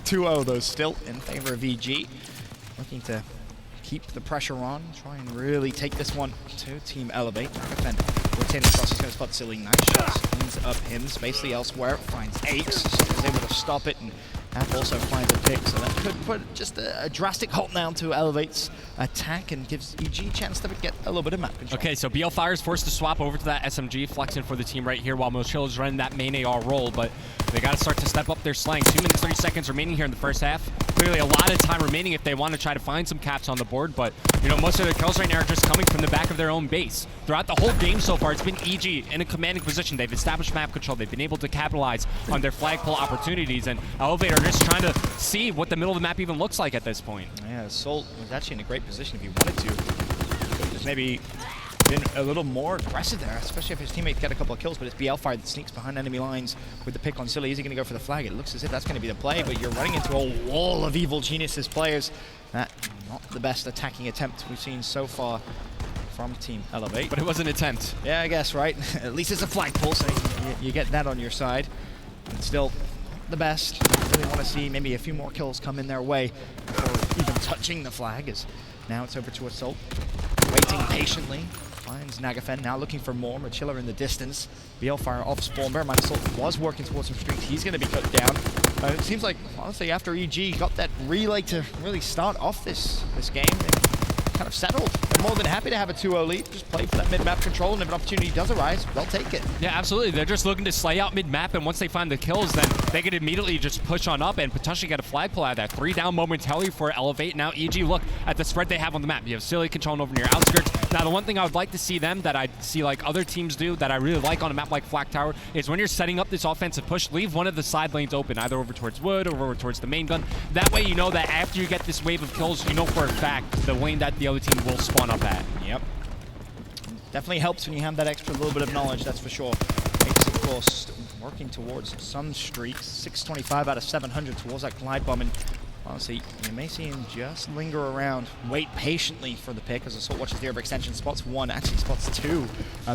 2-0, though, still in favor of EG. Looking to keep the pressure on, try and really take this one to Team Elevate. Defend. Rotating across, he's going to spot Silly. Nice shots. Cleans up him. Spacely elsewhere. Finds Aches. Is able to stop it, and App also finds a pick. So that could put just a drastic halt down to Elevate's attack and gives EG a chance to get a little bit of map control. Okay, so BL Fire is forced to swap over to that SMG, flexing for the team right here while Mochila's running that main AR role, but they got to start to step up their slang. 2 minutes, 30 seconds remaining here in the first half. Clearly a lot of time remaining if they want to try to find some caps on the board, but you know, most of their kills right now are just coming from the back of their own base. Throughout the whole game so far, it's been EG in a commanding position. They've established map control. They've been able to capitalize on their flagpole opportunities, and Elevate are just trying to see what the middle of the map even looks like at this point. Yeah, Assault was actually in a great position if he wanted to. Just maybe been a little more aggressive there, especially if his teammates get a couple of kills, but it's BL Fire that sneaks behind enemy lines with the pick on Silly. Is he going to go for the flag? It looks as if that's going to be the play, but you're running into a wall of Evil Genius's players. Not the best attacking attempt we've seen so far from Team Elevate. But it was an attempt. Yeah, I guess, right? At least it's a flagpole, so you get that on your side. But still, the best. Really want to see maybe a few more kills come in their way before even touching the flag. As now it's over to Assault, waiting patiently. Finds Nagafen, now looking for more. Mochila in the distance. BL Fire off spawn. Bear in mind, Assault was working towards some streaks. He's going to be cut down. It seems like, honestly, after EG got that relay to really start off this game, kind of settled. They're more than happy to have a 2-0 lead. Just play for that mid-map control, and if an opportunity does arise, they'll take it. Yeah, absolutely. They're just looking to slay out mid-map, and once they find the kills, then they could immediately just push on up and potentially get a flag pull out of that. 3 down momentarily for Elevate. Now EG, look at the spread they have on the map. You have Silly controlling over near outskirts. Now, the one thing I would like to see them that I see like other teams do that I really like on a map like Flak Tower is when you're setting up this offensive push, leave one of the side lanes open, either over towards Wood or over towards the main gun. That way you know that after you get this wave of kills, you know for a fact the lane that the other team will spawn up at. Yep. Definitely helps when you have that extra little bit of knowledge, that's for sure. Makes, of course, working towards some streaks. 625 out of 700 towards that glide bomb. And honestly, you may see him just linger around, wait patiently for the pick as Assault watches the overextension. Spots 1, actually spots 2.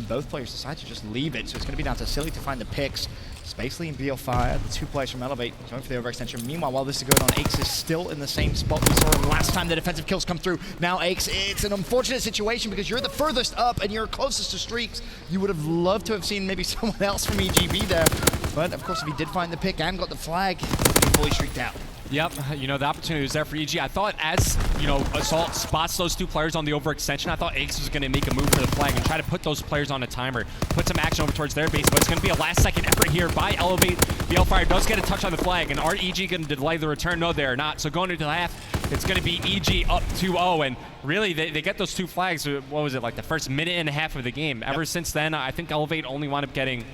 Both players decide to just leave it, so it's going to be down to Silly to find the picks. Spacely and BL5, the 2 players from Elevate going for the overextension. Meanwhile, while this is going on, Aches is still in the same spot we saw him last time the defensive kills come through. Now Aches, it's an unfortunate situation because you're the furthest up and you're closest to streaks. You would have loved to have seen maybe someone else from EGB there. But of course, if he did find the pick and got the flag, he fully streaked out. Yep, you know, the opportunity was there for EG. I thought as, you know, Assault spots those 2 players on the overextension, I thought Aches was going to make a move for the flag and try to put those players on a timer, put some action over towards their base, but it's going to be a last-second effort here by Elevate. The Hellfire does get a touch on the flag, and are EG going to delay the return? No, they're not. So going into the half, it's going to be EG up 2-0, and really, they get those 2 flags, what was it, like the first minute and a half of the game. Ever since then, I think Elevate only wound up getting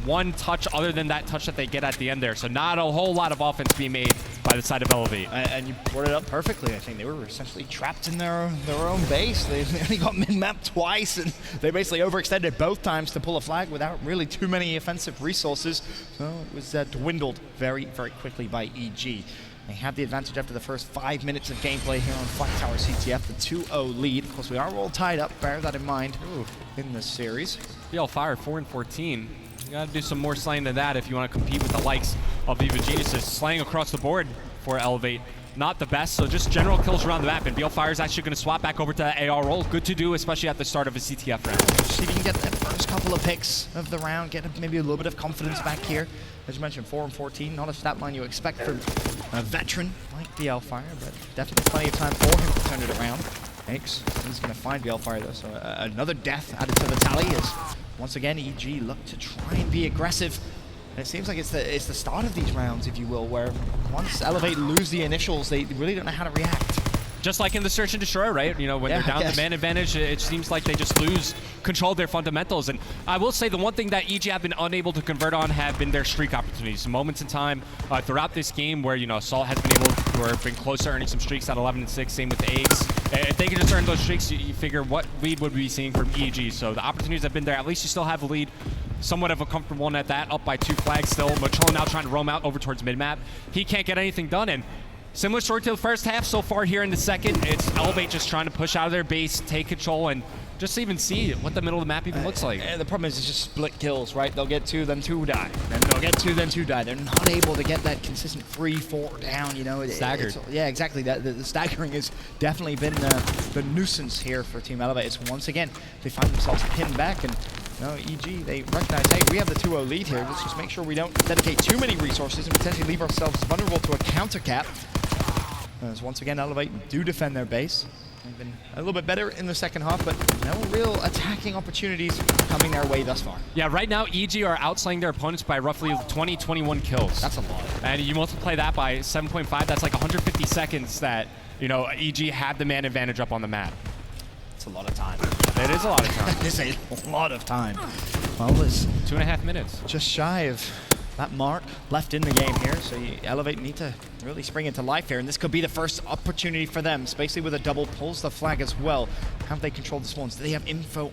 1 touch other than that touch that they get at the end there. So not a whole lot of offense being made by the side of Elevate. And you brought it up perfectly. I think they were essentially trapped in their own base. They only got min-mapped twice, and they basically overextended both times to pull a flag without really too many offensive resources. So it was dwindled very, very quickly by EG. They have the advantage after the first 5 minutes of gameplay here on Flak Tower CTF, the 2-0 lead. Of course, we are all tied up. Bear that in mind in this series. BL Fire 4-14. You gotta do some more slaying than that if you want to compete with the likes of Viva Geniuses. Slaying across the board for Elevate, not the best, so just general kills around the map, and BL Fire is actually going to swap back over to that AR role. Good to do, especially at the start of a CTF round. See if you can get that first couple of picks of the round, get maybe a little bit of confidence back here. As you mentioned, 4-14, not a stat line you expect from a veteran like BL Fire, but definitely plenty of time for him to turn it around. Aches, he's going to find BL Fire though, so another death added to the tally as once again EG look to try and be aggressive. And it seems like it's the start of these rounds, if you will, where once Elevate lose the initials, they really don't know how to react. Just like in the Search and Destroy, right? You know, when they're down the man advantage, it seems like they just lose control of their fundamentals. And I will say the one thing that EG have been unable to convert on have been their streak opportunities. Moments in time throughout this game where, you know, Assault has been able to, or been close to earning some streaks at 11-6, same with Aches. If they can just earn those streaks, you figure what lead would we be seeing from EG. So the opportunities have been there. At least you still have a lead. Somewhat of a comfortable one at that, up by 2 flags still. Machon now trying to roam out over towards mid-map. He can't get anything done, and similar story to the first half so far here in the second. It's Elevate just trying to push out of their base, take control, and just even see what the middle of the map even looks like. The problem is it's just split kills, right? They'll get 2, then 2 die. Then they'll get 2, then 2 die. They're not able to get that consistent 3-4 down, you know. Staggered. Yeah, exactly. The staggering has definitely been the nuisance here for Team Elevate. It's once again, they find themselves pinned back, and no, EG, they recognize, hey, we have the 2-0 lead here. Let's just make sure we don't dedicate too many resources and potentially leave ourselves vulnerable to a counter cap. As once again, Elevate do defend their base. They've been a little bit better in the second half, but no real attacking opportunities coming their way thus far. Yeah, right now, EG are outslaying their opponents by roughly 20-21 kills. That's a lot. And you multiply that by 7.5, that's like 150 seconds that, you know, EG had the man advantage up on the map. It's a lot of time. It is a lot of time. It is a lot of time. Well, it's 2.5 minutes. just shy of that mark left in the game here, so you Elevate need to really spring into life here, and this could be the first opportunity for them. Spacely with a double pulls the flag as well. Have they controlled the spawns? Do they have intel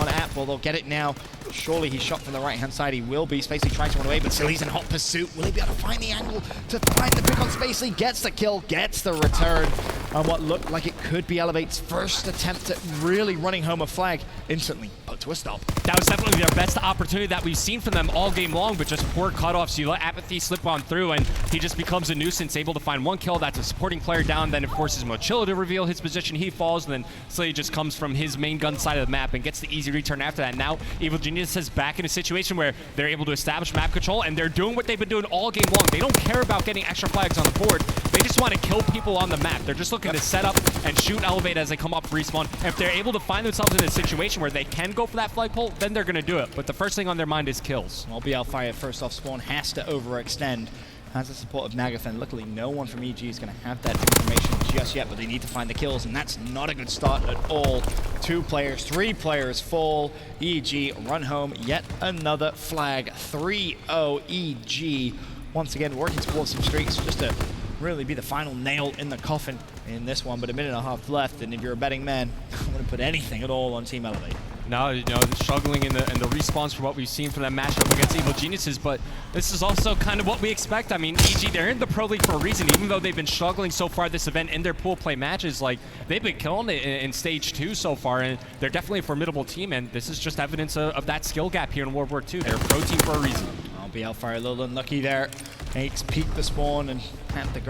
on App? Well, they'll get it now. Surely he's shot from the right-hand side. He will be. Spacely trying to run away, but still he's in hot pursuit. Will he be able to find the angle to find the pick on Spacely? Gets the kill, gets the return on what looked like it could be Elevate's first attempt at really running home a flag. Instantly put to a stop. That was definitely their best opportunity that we've seen from them all game long, but just poor cutoffs. You let Apathy slip on through, and he just becomes a nuisance, able to find 1 kill. That's a supporting player down. Then it forces Mochilla to reveal his position. He falls, and then Slay just comes from his main gun side of the map and gets the easy return after that. Now, Evil Genius is back in a situation where they're able to establish map control, and they're doing what they've been doing all game long. They don't care about getting extra flags on the board. They just want to kill people on the map. They're just looking to set up and shoot Elevate as they come off respawn. And if they're able to find themselves in a situation where they can go for that flagpole, then they're going to do it. But the first thing on their mind is kills. Well, BL first off spawn has to overextend. Has the support of Nagafen. Luckily, no one from EG is going to have that information just yet, but they need to find the kills, and that's not a good start at all. 2 players, 3 players fall. EG run home, yet another flag. 3-0 EG. Once again, working towards some streaks just to really be the final nail in the coffin in this one, but a minute and a half left, and if you're a betting man, I wouldn't put anything at all on Team Elevate. No, you know, struggling in the response for what we've seen from that matchup against Evil Geniuses, but this is also kind of what we expect. I mean, EG, they're in the Pro League for a reason, even though they've been struggling so far this event in their pool play matches. Like, they've been killing it in Stage 2 so far, and they're definitely a formidable team, and this is just evidence of that skill gap here in World War II. They're a pro team for a reason. BL a little unlucky there. Makes peek the spawn and had the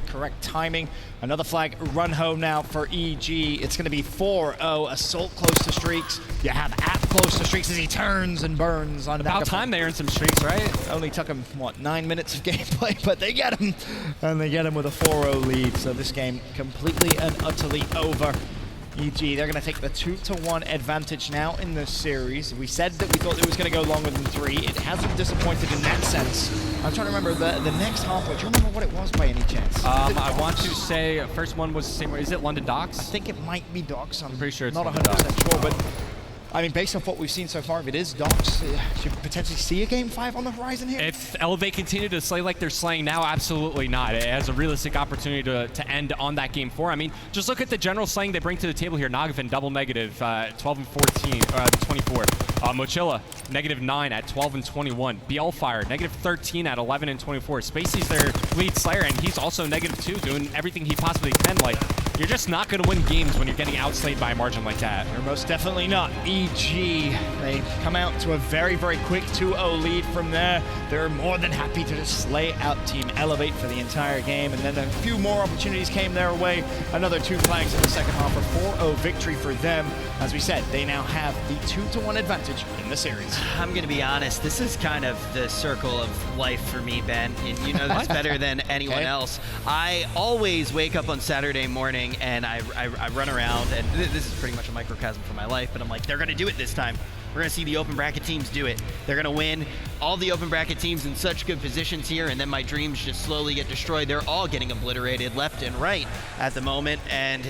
correct timing. Another flag run home now for EG. It's going to be 4-0. Assault close to streaks. You have App close to streaks as he turns and burns on About time they earned some streaks, right? Only took him, what, 9 minutes of gameplay, but they get him. And they get him with a 4-0 lead. So this game completely and utterly over. EG, they're going to take the 2-1 advantage now in this series. We said that we thought it was going to go longer than 3. It hasn't disappointed in that sense. I'm trying to remember the next Hardpoint. Do you remember what it was by any chance? I want to say first one was the same way. Is it London Docks? I think it might be Docks. I'm pretty sure it's not London 100% sure, but I mean, based off what we've seen so far, if it is Docks, should potentially see a Game 5 on the horizon here? If Elevate continue to slay like they're slaying now, absolutely not. It has a realistic opportunity to end on that Game 4. I mean, just look at the general slaying they bring to the table here. Nagafen, double negative, 12 and 14, 24. Mochilla, -9 at 12 and 21. BLFire, -13 at 11 and 24. Spacey's their lead slayer, and he's also -2, doing everything he possibly can. Like, you're just not going to win games when you're getting outslayed by a margin like that. You're most definitely not. EG, they come out to a very, very quick 2-0 lead from there. They're more than happy to just slay out Team Elevate for the entire game, and then a few more opportunities came their way. Another 2 flags in the second half, a 4-0 victory for them. As we said, they now have the 2-1 advantage in the series. I'm going to be honest, this is kind of the circle of life for me, Ben, and you know this better than anyone else. I always wake up on Saturday morning and I run around, and this is pretty much a microcosm for my life, but I'm like, they're going to do it this time. We're going to see the open bracket teams do it. They're going to win. All the open bracket teams in such good positions here, and then my dreams just slowly get destroyed. They're all getting obliterated left and right at the moment, and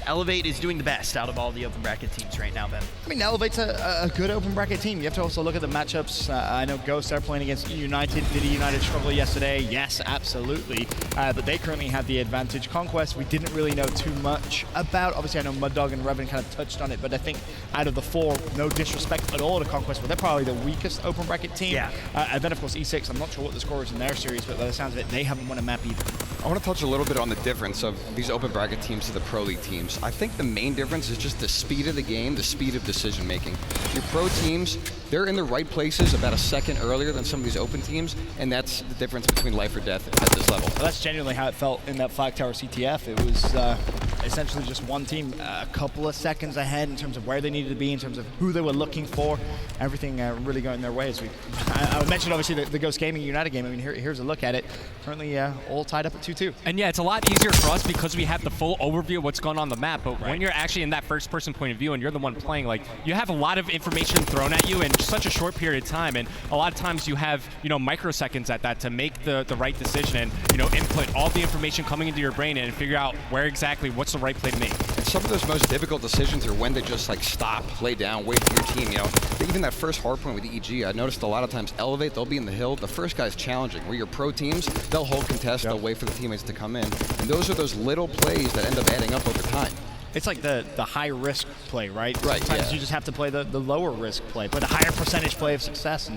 Elevate is doing the best out of all the open bracket teams right now, Ben. I mean, Elevate's a good open bracket team. You have to also look at the matchups. I know Ghosts are playing against United. Did United struggle yesterday? Yes, absolutely. But they currently have the advantage. Conquest, we didn't really know too much about. Obviously, I know Mud Dog and Revan kind of touched on it, but I think out of the 4, no disrespect at all to Conquest, but they're probably the weakest open bracket team. Yeah. And then, of course, E6, I'm not sure what the score is in their series, but by the sounds of it, they haven't won a map either. I want to touch a little bit on the difference of these open bracket teams to the Pro League teams. I think the main difference is just the speed of the game, the speed of decision making. Your pro teams, they're in the right places about a second earlier than some of these open teams, and that's the difference between life or death at this level. Well, that's genuinely how it felt in that Flag Tower CTF. It was essentially just one team a couple of seconds ahead in terms of where they needed to be, in terms of who they were looking for. Everything really going their way. I mentioned obviously the Ghost Gaming United game. I mean, here's a look at it. Currently all tied up at 2-2. And yeah, it's a lot easier for us because we have the full overview of what's going on the map, but when you're actually in that first person point of view and you're the one playing, like, you have a lot of information thrown at you in such a short period of time, and a lot of times you have, you know, microseconds at that to make the right decision and, you know, input all the information coming into your brain and figure out where exactly what's the right play to make. And some of those most difficult decisions are when to just like stop, lay down, wait for your team, you know. Even that first hardpoint with the EG, I noticed a lot of times Elevate, they'll be in the hill, the first guy's challenging. Where your pro teams, they'll hold contest, they'll wait for the teammates to come in. And those are those little plays that end up adding up over time. It's like the high risk play, right? Right. Sometimes you just have to play the lower risk play, but a higher percentage play of success.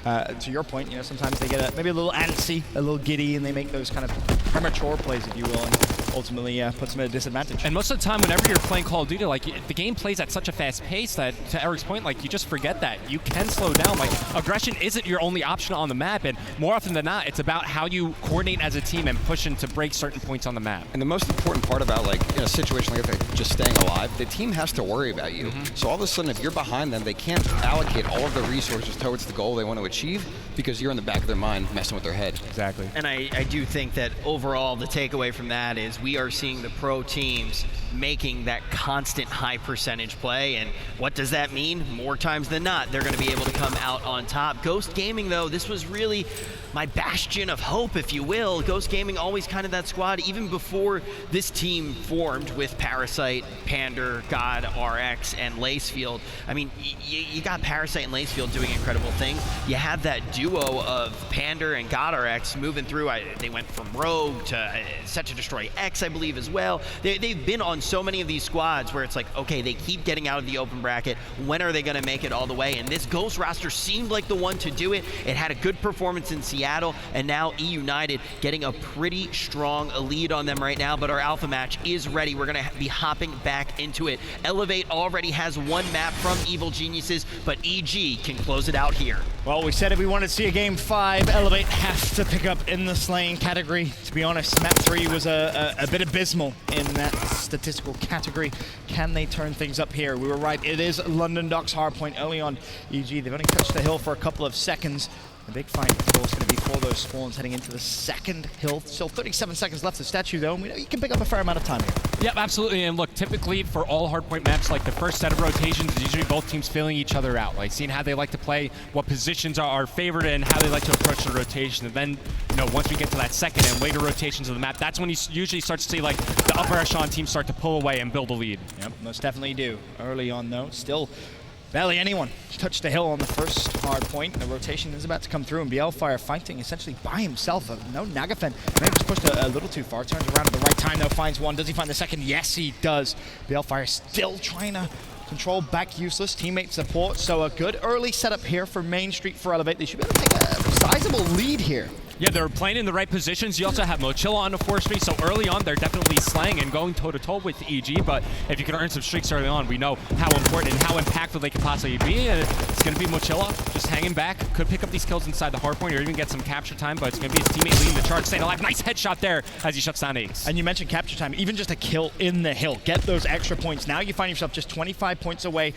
And to your point, you know, sometimes they get maybe a little antsy, a little giddy, and they make those kind of premature plays, if you will. And ultimately puts them at a disadvantage. And most of the time, whenever you're playing Call of Duty, like the game plays at such a fast pace that, to Eric's point, like you just forget that you can slow down. Like aggression isn't your only option on the map, and more often than not, it's about how you coordinate as a team and pushing to break certain points on the map. And the most important part about, like, in a situation like that, just staying alive, the team has to worry about you. So all of a sudden, if you're behind them, they can't allocate all of the resources towards the goal they want to achieve because you're in the back of their mind messing with their head. Exactly. And I do think that overall the takeaway from that is we are seeing the pro teams making that constant high percentage play. And what does that mean? More times than not, they're going to be able to come out on top. Ghost Gaming, though, this was really my bastion of hope, if you will. Ghost Gaming always kind of that squad, even before this team formed with Parasite, Pander, God, RX, and Lacefield. I mean, you got Parasite and Lacefield doing incredible things. You have that duo of Pander and God RX moving through. They went from Rogue to Set to Destroy X, I believe, as well. They've been on so many of these squads where it's like, okay, they keep getting out of the open bracket. When are they going to make it all the way? And this Ghost roster seemed like the one to do it. It had a good performance in Seattle, and now E United getting a pretty strong lead on them right now, but our alpha match is ready. We're going to be hopping back into it. Elevate already has one map from Evil Geniuses, but EG can close it out here. Well, we said if we wanted to see a game 5, Elevate has to pick up in the slaying category. To be honest, map 3 was a bit abysmal in that statistical category. Can they turn things up here? We were right. It is London Docks Hardpoint early on. EG, they've only touched the hill for a couple of seconds. The big fight, of course, going to be for those spawns heading into the second hill. Still 37 seconds left of statue, though, and we know you can pick up a fair amount of time here. Yep, absolutely. And look, typically for all Hardpoint maps, like the first set of rotations is usually both teams feeling each other out, like seeing how they like to play, what positions are favored, and how they like to approach the rotation. And then, you know, once we get to that second and later rotations of the map, that's when you usually start to see like the upper echelon teams start to pull away and build a lead. Yep, most definitely do. Early on, though, still barely anyone touched the hill on the first hard point. The rotation is about to come through, and Bielfire fighting essentially by himself. No Nagafen. Maybe just pushed a little too far. Turns around at the right time, though. Finds one. Does he find the second? Yes, he does. Bielfire still trying to control back useless. Teammate support. So a good early setup here for Main Street for Elevate. They should be able to take a sizable lead here. Yeah, they're playing in the right positions. You also have Mochilla on the 4th streak, so early on they're definitely slaying and going toe-to-toe with EG, but if you can earn some streaks early on, we know how important and how impactful they can possibly be. And it's going to be Mochilla just hanging back. Could pick up these kills inside the hardpoint or even get some capture time, but it's going to be his teammate leading the charge, staying alive. Nice headshot there as he shuts down Ace. And you mentioned capture time. Even just a kill in the hill. Get those extra points. Now you find yourself just 25 points away.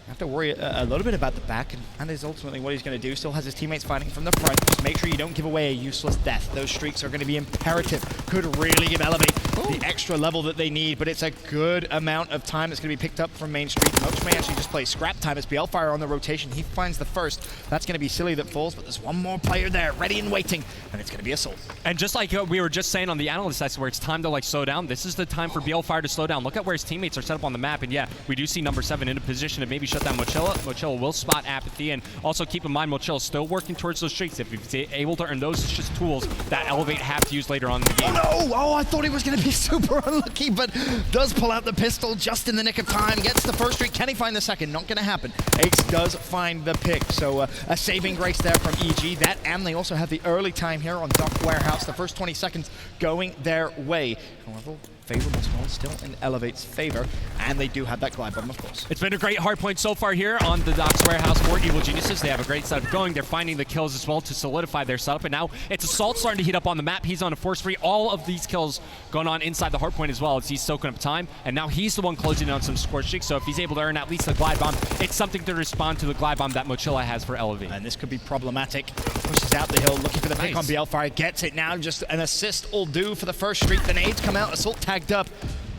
Have to worry a little bit about the back, and that is ultimately what he's going to do. Still has his teammates fighting from the front. Just make sure you don't give away a useless death. Those streaks are going to be imperative. Could really give Elevate the extra level that they need, but it's a good amount of time that's going to be picked up from Main Street. Moch may actually just play scrap time as Bielfire on the rotation. He finds the first. That's going to be Silly that falls, but there's one more player there, ready and waiting, and it's going to be Assault. And just like we were just saying on the analyst side, where it's time to like slow down, this is the time for Bielfire to slow down. Look at where his teammates are set up on the map, and yeah, we do see number 7 in a position to maybe shut down Mochilla. Mochilla will spot Apathy, and also keep in mind Mochilla's still working towards those streaks. If he's able to earn those, it's just tools that Elevate have to use later on in the game. Oh no! Oh, I thought he was going to be super unlucky, but does pull out the pistol just in the nick of time. Gets the first streak. Can he find the second? Not going to happen. Ace does find the pick, so a saving grace there from EG. That, and they also have the early time here on Dock Warehouse. The first 20 seconds going their way. However, favorable spawn still in Elevate's favor, and they do have that glide bomb, of course. It's been a great hard point so far here on the Docks Warehouse for Evil Geniuses. They have a great setup going. They're finding the kills as well to solidify their setup, and now it's Assault starting to heat up on the map. He's on a force free. All of these kills going on inside the hard point as well as he's soaking up time, and now he's the one closing in on some score streaks, so if he's able to earn at least a glide bomb, it's something to respond to the glide bomb that Mochilla has for Elevate. And this could be problematic. Pushes out the hill, looking for the pick on Bielfire. Gets it now. Just an assist will do for the first streak. The nades come out. Assault tagged up.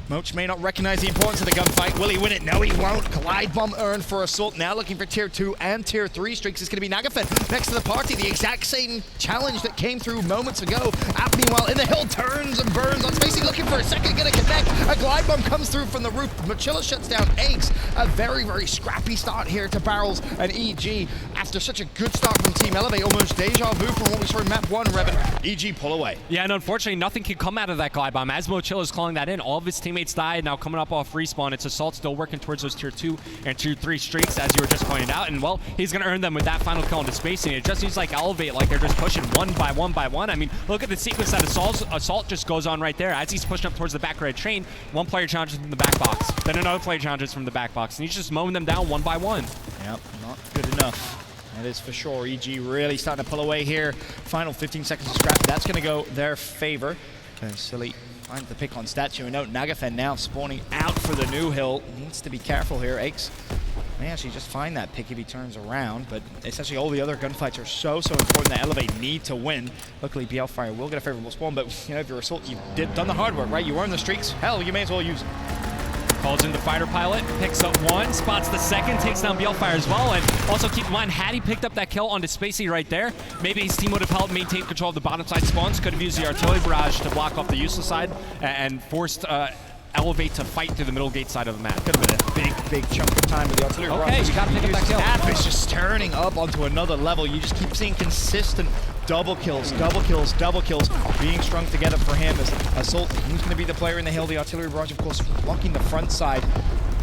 Moch may not recognize the importance of the gunfight. Will he win it? No, he won't. Glide bomb earned for Assault. Now looking for tier 2 and tier 3 streaks. It's going to be Nagafen next to the party. The exact same challenge that came through moments ago. App, meanwhile, in the hill, turns and burns on Spacey, looking for a second. Going to connect. A glide bomb comes through from the roof. Mochilla shuts down Ace. A very, very scrappy start here to Barrels and EG. As after such a good start from Team Elevate, almost deja vu from what we saw in map 1, Revan. EG pull away. Yeah, and unfortunately, nothing can come out of that glide bomb. As Mochilla's calling that in, all of his teammates died. Now coming up off respawn, it's Assault still working towards those tier 2 and tier 3 streaks, as you were just pointing out. And, well, he's going to earn them with that final kill into spacing. It just seems like Elevate, like they're just pushing one by one. I mean, look at the sequence that Assault just goes on right there. As he's pushing up towards the back red train, one player challenges from the back box. Then another player challenges from the back box. And he's just mowing them down one by one. Yep, not good enough. That is for sure. EG really starting to pull away here. Final 15 seconds of scrap. That's going to go their favor. Silly finds the pick on Statue. And note, Nagafen now spawning out for the new hill. Needs to be careful here. Aches may actually just find that pick if he turns around. But essentially all the other gunfights are so important that Elevate need to win. Luckily, BLFire will get a favorable spawn. But you know, if you're Assault, you've done the hard work, right? You earned the streaks. Hell, you may as well use it. Calls in the fighter pilot, picks up one, spots the second, takes down BLFire as well. And also keep in mind, had he picked up that kill onto Spacey right there, maybe his team would have helped maintain control of the bottom side spawns, could have used the artillery barrage to block off the useless side and forced Elevate to fight through the middle gate side of the map. Could have been a big chunk of time with the artillery barrage. Okay, you gotta pick up that kill. Staff is just turning up onto another level. You just keep seeing consistent double kills, being strung together for him as Assault. He's going to be the player in the hill. The artillery barrage, of course, blocking the front side.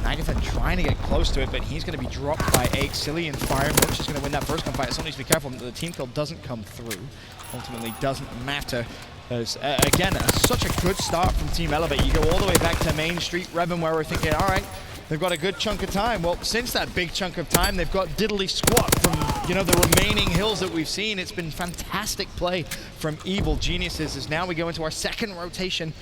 Nagafen trying to get close to it, but he's going to be dropped by Ache. Silly and Fire. Roach is going to win that first gunfight. Assault needs to be careful that the team kill doesn't come through. Ultimately, doesn't matter. As, again, such a good start from Team Elevate. You go all the way back to Main Street, Revan, where we're thinking, all right, they've got a good chunk of time. Well, since that big chunk of time, they've got diddly squat from, you know, the remaining hills that we've seen. It's been fantastic play from Evil Geniuses as now we go into our second rotation.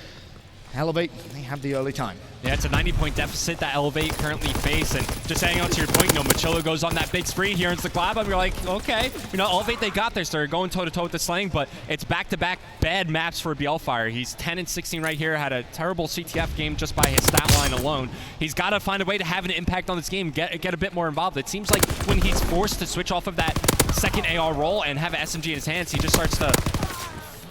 Elevate, they have the early time. Yeah, it's a 90-point deficit that Elevate currently face, and just hanging on to your point, you know, Mochilla goes on that big spree here into the glide bomb. You're like, okay, you know, Elevate, they got this. They're going toe-to-toe with the Slang, but it's back-to-back bad maps for BLFire. He's 10 and 16 right here, had a terrible CTF game just by his stat line alone. He's got to find a way to have an impact on this game, get a bit more involved. It seems like when he's forced to switch off of that second AR role and have an SMG in his hands, he just starts to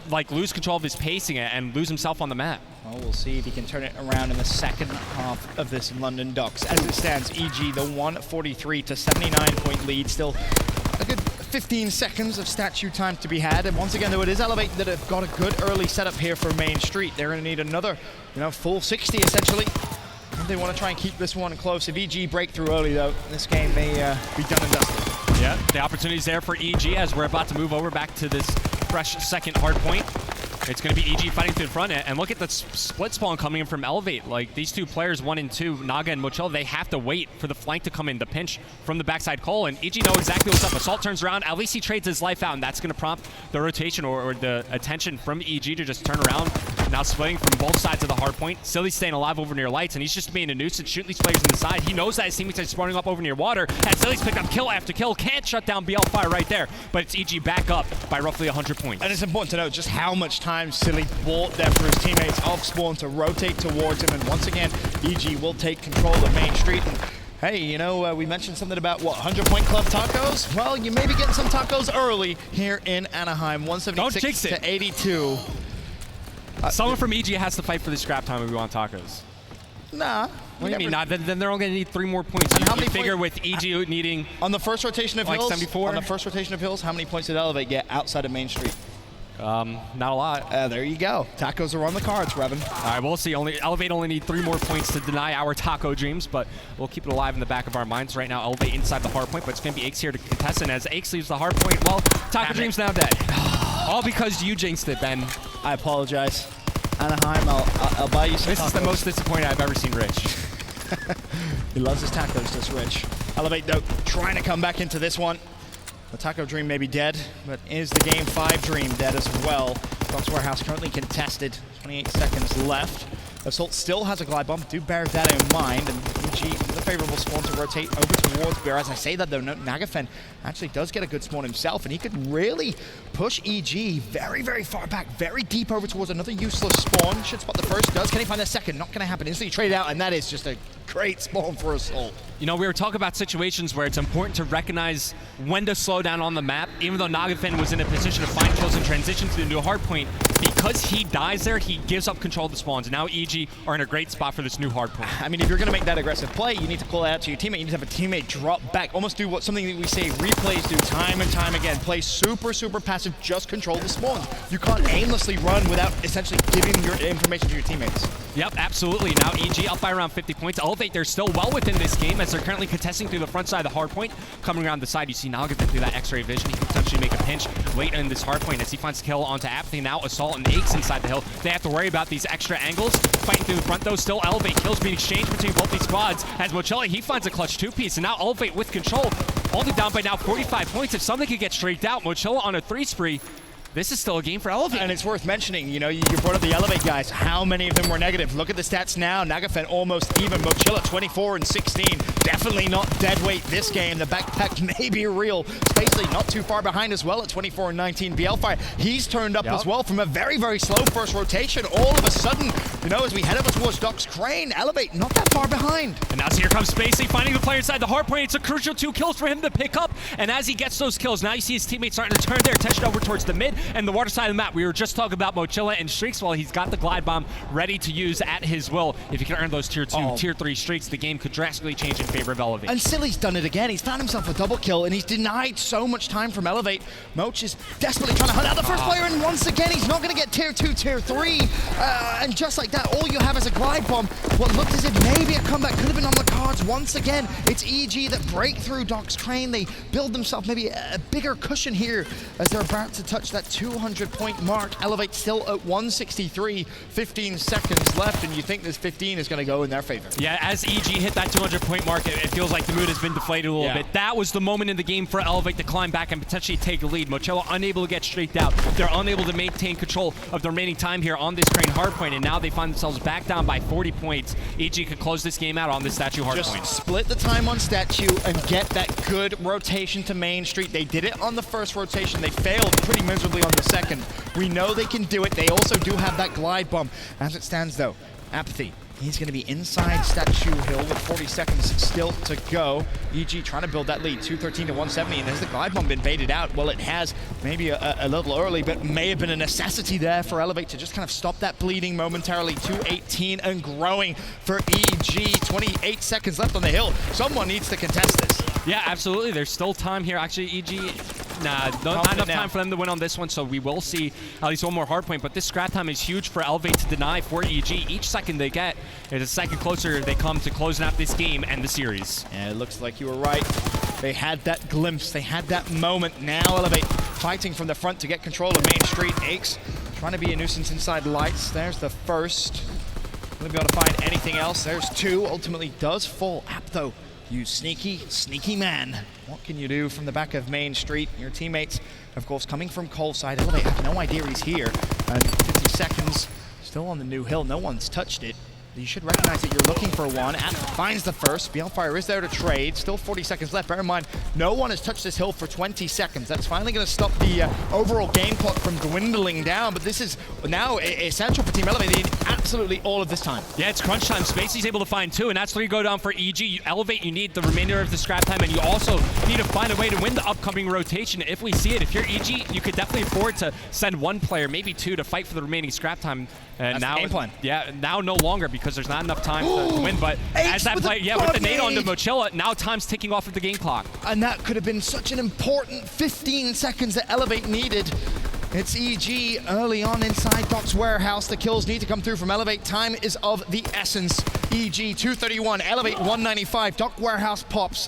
like lose control of his pacing and lose himself on the map. Well, we'll see if he can turn it around in the second half of this London Docks. As it stands, EG, the 143 to 79-point lead. Still a good 15 seconds of statue time to be had. And once again, though, it is Elevate that have got a good early setup here for Main Street. They're going to need another, you know, full 60, essentially. And they want to try and keep this one close. If EG break through early, though, this game may be done and dusted. Yeah, the opportunity's there for EG as we're about to move over back to this fresh second hardpoint. It's going to be EG fighting through the front, and look at the split spawn coming in from Elevate. Like, these two players, 1 and 2, Naga and Mochilla, they have to wait for the flank to come in, the pinch from the backside Cole, and EG know exactly what's up. Assault turns around, at least he trades his life out, and that's going to prompt the rotation or the attention from EG to just turn around. Now splitting from both sides of the hardpoint. Silly's staying alive over near lights, and he's just being a nuisance, shooting these players in the side. He knows that his teammates are spawning up over near water, and Silly's picked up kill after kill. Can't shut down BLFire right there, but it's EG back up by roughly 100 points. And it's important to note just how much time Silly bought there for his teammates off spawn to rotate towards him, and once again, EG will take control of Main Street. And hey, you know, we mentioned something about, what, 100-point club tacos? Well, you may be getting some tacos early here in Anaheim, 176 to 82. Someone from EG has to fight for the scrap time if we want tacos. Nah. What do you mean not? Then they're only going to need 3 more points. And how many figure with EG needing on the first rotation of like hills? 74? On the first rotation of hills, how many points did Elevate get outside of Main Street? Not a lot. There you go. Tacos are on the cards, Revan. All right, we'll see. Elevate only need 3 more points to deny our taco dreams, but we'll keep it alive in the back of our minds right now. Elevate inside the hard point, but it's going to be Aches here to contest, and as Aches leaves the hard point, well, taco dreams now dead. All because you jinxed it, Ben. I apologize. Anaheim, I'll buy you some This tacos. is the most disappointed I've ever seen Rich. He loves his tacos, this Rich. Elevate, though, trying to come back into this one. The taco dream may be dead, but is the game 5 dream dead as well? Docks Warehouse currently contested. 28 seconds left. Assault still has a glide bomb. Do bear that in mind. And EG with a favorable spawn to rotate over towards Bear. As I say that, though, Nagafen actually does get a good spawn himself, and he could really push EG very, very far back, very deep over towards another useless spawn. Should spot the first, does. Can he find the second? Not going to happen. Instantly traded out, and that is just a great spawn for Assault. You know, we were talking about situations where it's important to recognize when to slow down on the map. Even though Nagafen was in a position to find kills and transition to the new hard point, because he dies there, he gives up control of the spawns. And now EG EG are in a great spot for this new Hardpoint. I mean, if you're going to make that aggressive play, you need to call it out to your teammate. You need to have a teammate drop back, almost do something that we say replays do time and time again. Play super, super passive, just control the spawns. You can't aimlessly run without essentially giving your information to your teammates. Yep, absolutely. Now EG up by around 50 points. Elevate, they're still well within this game as they're currently contesting through the front side of the Hardpoint. Coming around the side, you see Naga through that X-ray vision. He can potentially make a pinch late in this Hardpoint as he finds a kill onto Apathy. Now Assault and Aches inside the hill. They have to worry about these extra angles. Fighting through the front though, still Elevate. Kills being exchanged between both these squads as Mochella, he finds a clutch two-piece, and now Elevate with control. Only down by now 45 points. If something could get streaked out, Mochella on a 3 spree. This is still a game for Elevate. And it's worth mentioning, you know, you brought up the Elevate guys. How many of them were negative? Look at the stats now. Nagafen almost even. Mochilla 24 and 16. Definitely not dead weight this game. The backpack may be real. Spacely not too far behind as well at 24 and 19. BLFire, he's turned up as well from a very, very slow first rotation. All of a sudden, you know, as we head over towards Doc's Crane, Elevate not that far behind. And now here comes Spacely finding the player inside the Hardpoint. It's a crucial 2 kills for him to pick up. And as he gets those kills, now you see his teammates starting to turn their attention over towards the mid and the water side of the map. We were just talking about Mochilla and streaks. Well, he's got the glide bomb ready to use at his will. If he can earn those tier 2, tier 3 streaks, the game could drastically change in favor of Elevate. And Silly's done it again. He's found himself a double kill, and he's denied so much time from Elevate. Moch is desperately trying to hunt out the first player, and once again, he's not going to get tier 2, tier 3. And just like that, all you have is a glide bomb. What looked as if maybe a comeback could have been on the cards once again. It's EG that break through Doc's Crane. They build themselves maybe a bigger cushion here as they're about to touch that 200-point mark. Elevate still at 163, 15 seconds left, and you think this 15 is going to go in their favor. Yeah, as EG hit that 200-point mark, it feels like the mood has been deflated a little bit. That was the moment in the game for Elevate to climb back and potentially take a lead. Mochella unable to get streaked out. They're unable to maintain control of the remaining time here on this Crane Hardpoint, and now they find themselves back down by 40 points. EG could close this game out on this Statue Hardpoint. Just split the time on Statue and get that good rotation to Main Street. They did it on the first rotation. They failed pretty miserably on the second. We know they can do it. They also do have that glide bomb. As it stands though, Apathy, he's going to be inside Statue Hill with 40 seconds still to go. EG trying to build that lead, 213 to 170, and has the glide bomb been baited out? Well, it has, maybe a little early, but may have been a necessity there for Elevate to just kind of stop that bleeding momentarily. 218 and growing for EG. 28 seconds left on the hill. Someone needs to contest this. Yeah, absolutely. There's still time here. Actually, EG, not enough time for them to win on this one, so we will see at least one more Hardpoint, but this scrap time is huge for Elevate to deny for EG. Each second they get is a second closer they come to closing out this game and the series. Yeah, it looks like you were right. They had that glimpse. They had that moment. Now Elevate fighting from the front to get control of Main Street. Aches trying to be a nuisance inside lights. There's the first. Won't be able to find anything else. There's 2. Ultimately does fall. App though. You sneaky, sneaky man. What can you do from the back of Main Street? Your teammates, of course, coming from Cole side. Elevate have no idea he's here. 50 seconds, still on the new hill. No one's touched it. You should recognize that you're looking for one. App finds the first. BLFire is there to trade. Still 40 seconds left. Bear in mind, no one has touched this hill for 20 seconds. That's finally going to stop the overall game clock from dwindling down. But this is now essential for Team Elevate. They need absolutely all of this time. Yeah, it's crunch time. Spacey's able to find 2, and that's 3 go down for EG. You Elevate, you need the remainder of the scrap time, and you also need to find a way to win the upcoming rotation. If we see it, if you're EG, you could definitely afford to send 1 player, maybe 2, to fight for the remaining scrap time. And that's now, the game plan. Yeah, now no longer because there's not enough time to win. But as that play, with the nade onto Mochilla, now time's ticking off of the game clock. And that could have been such an important 15 seconds that Elevate needed. It's EG early on inside Doc's warehouse. The kills need to come through from Elevate. Time is of the essence. EG 231, Elevate 195. Doc warehouse pops.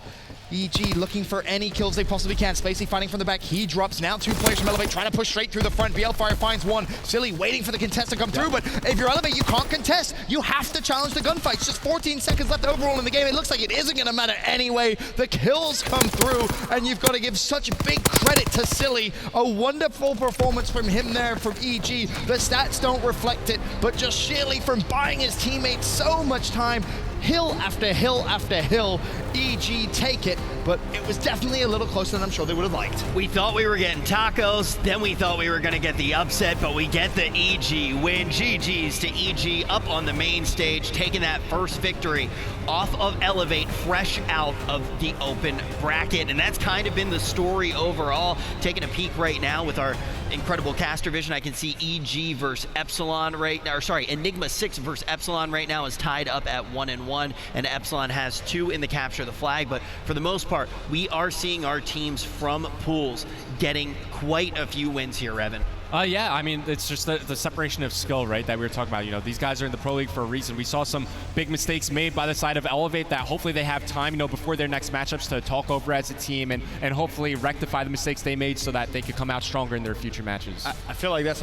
EG looking for any kills they possibly can. Spacey fighting from the back. He drops. Now 2 players from Elevate trying to push straight through the front. BLFire finds 1. Silly waiting for the contest to come through, but if you're Elevate, you can't contest. You have to challenge the gunfight. It's just 14 seconds left overall in the game. It looks like it isn't going to matter anyway. The kills come through, and you've got to give such big credit to Silly. A wonderful performance from him there from EG. The stats don't reflect it, but just sheerly from buying his teammates so much time. Hill after hill after hill, EG take it, but it was definitely a little closer than I'm sure they would have liked. We thought we were getting tacos, then we thought we were going to get the upset, but we get the EG win. GG's to EG up on the main stage, taking that first victory off of Elevate, fresh out of the open bracket. And that's kind of been the story overall. Taking a peek right now with our incredible caster vision, I can see EG versus Epsilon right now, or sorry, Enigma 6 versus Epsilon right now is tied up at 1-1, and Epsilon has 2 in the capture of the flag. But for the most part, we are seeing our teams from pools getting quite a few wins here, Evan. Yeah, I mean, it's just the separation of skill, right, that we were talking about. You know, these guys are in the Pro League for a reason. We saw some big mistakes made by the side of Elevate that hopefully they have time, you know, before their next matchups to talk over as a team and hopefully rectify the mistakes they made so that they could come out stronger in their future matches. I feel like that's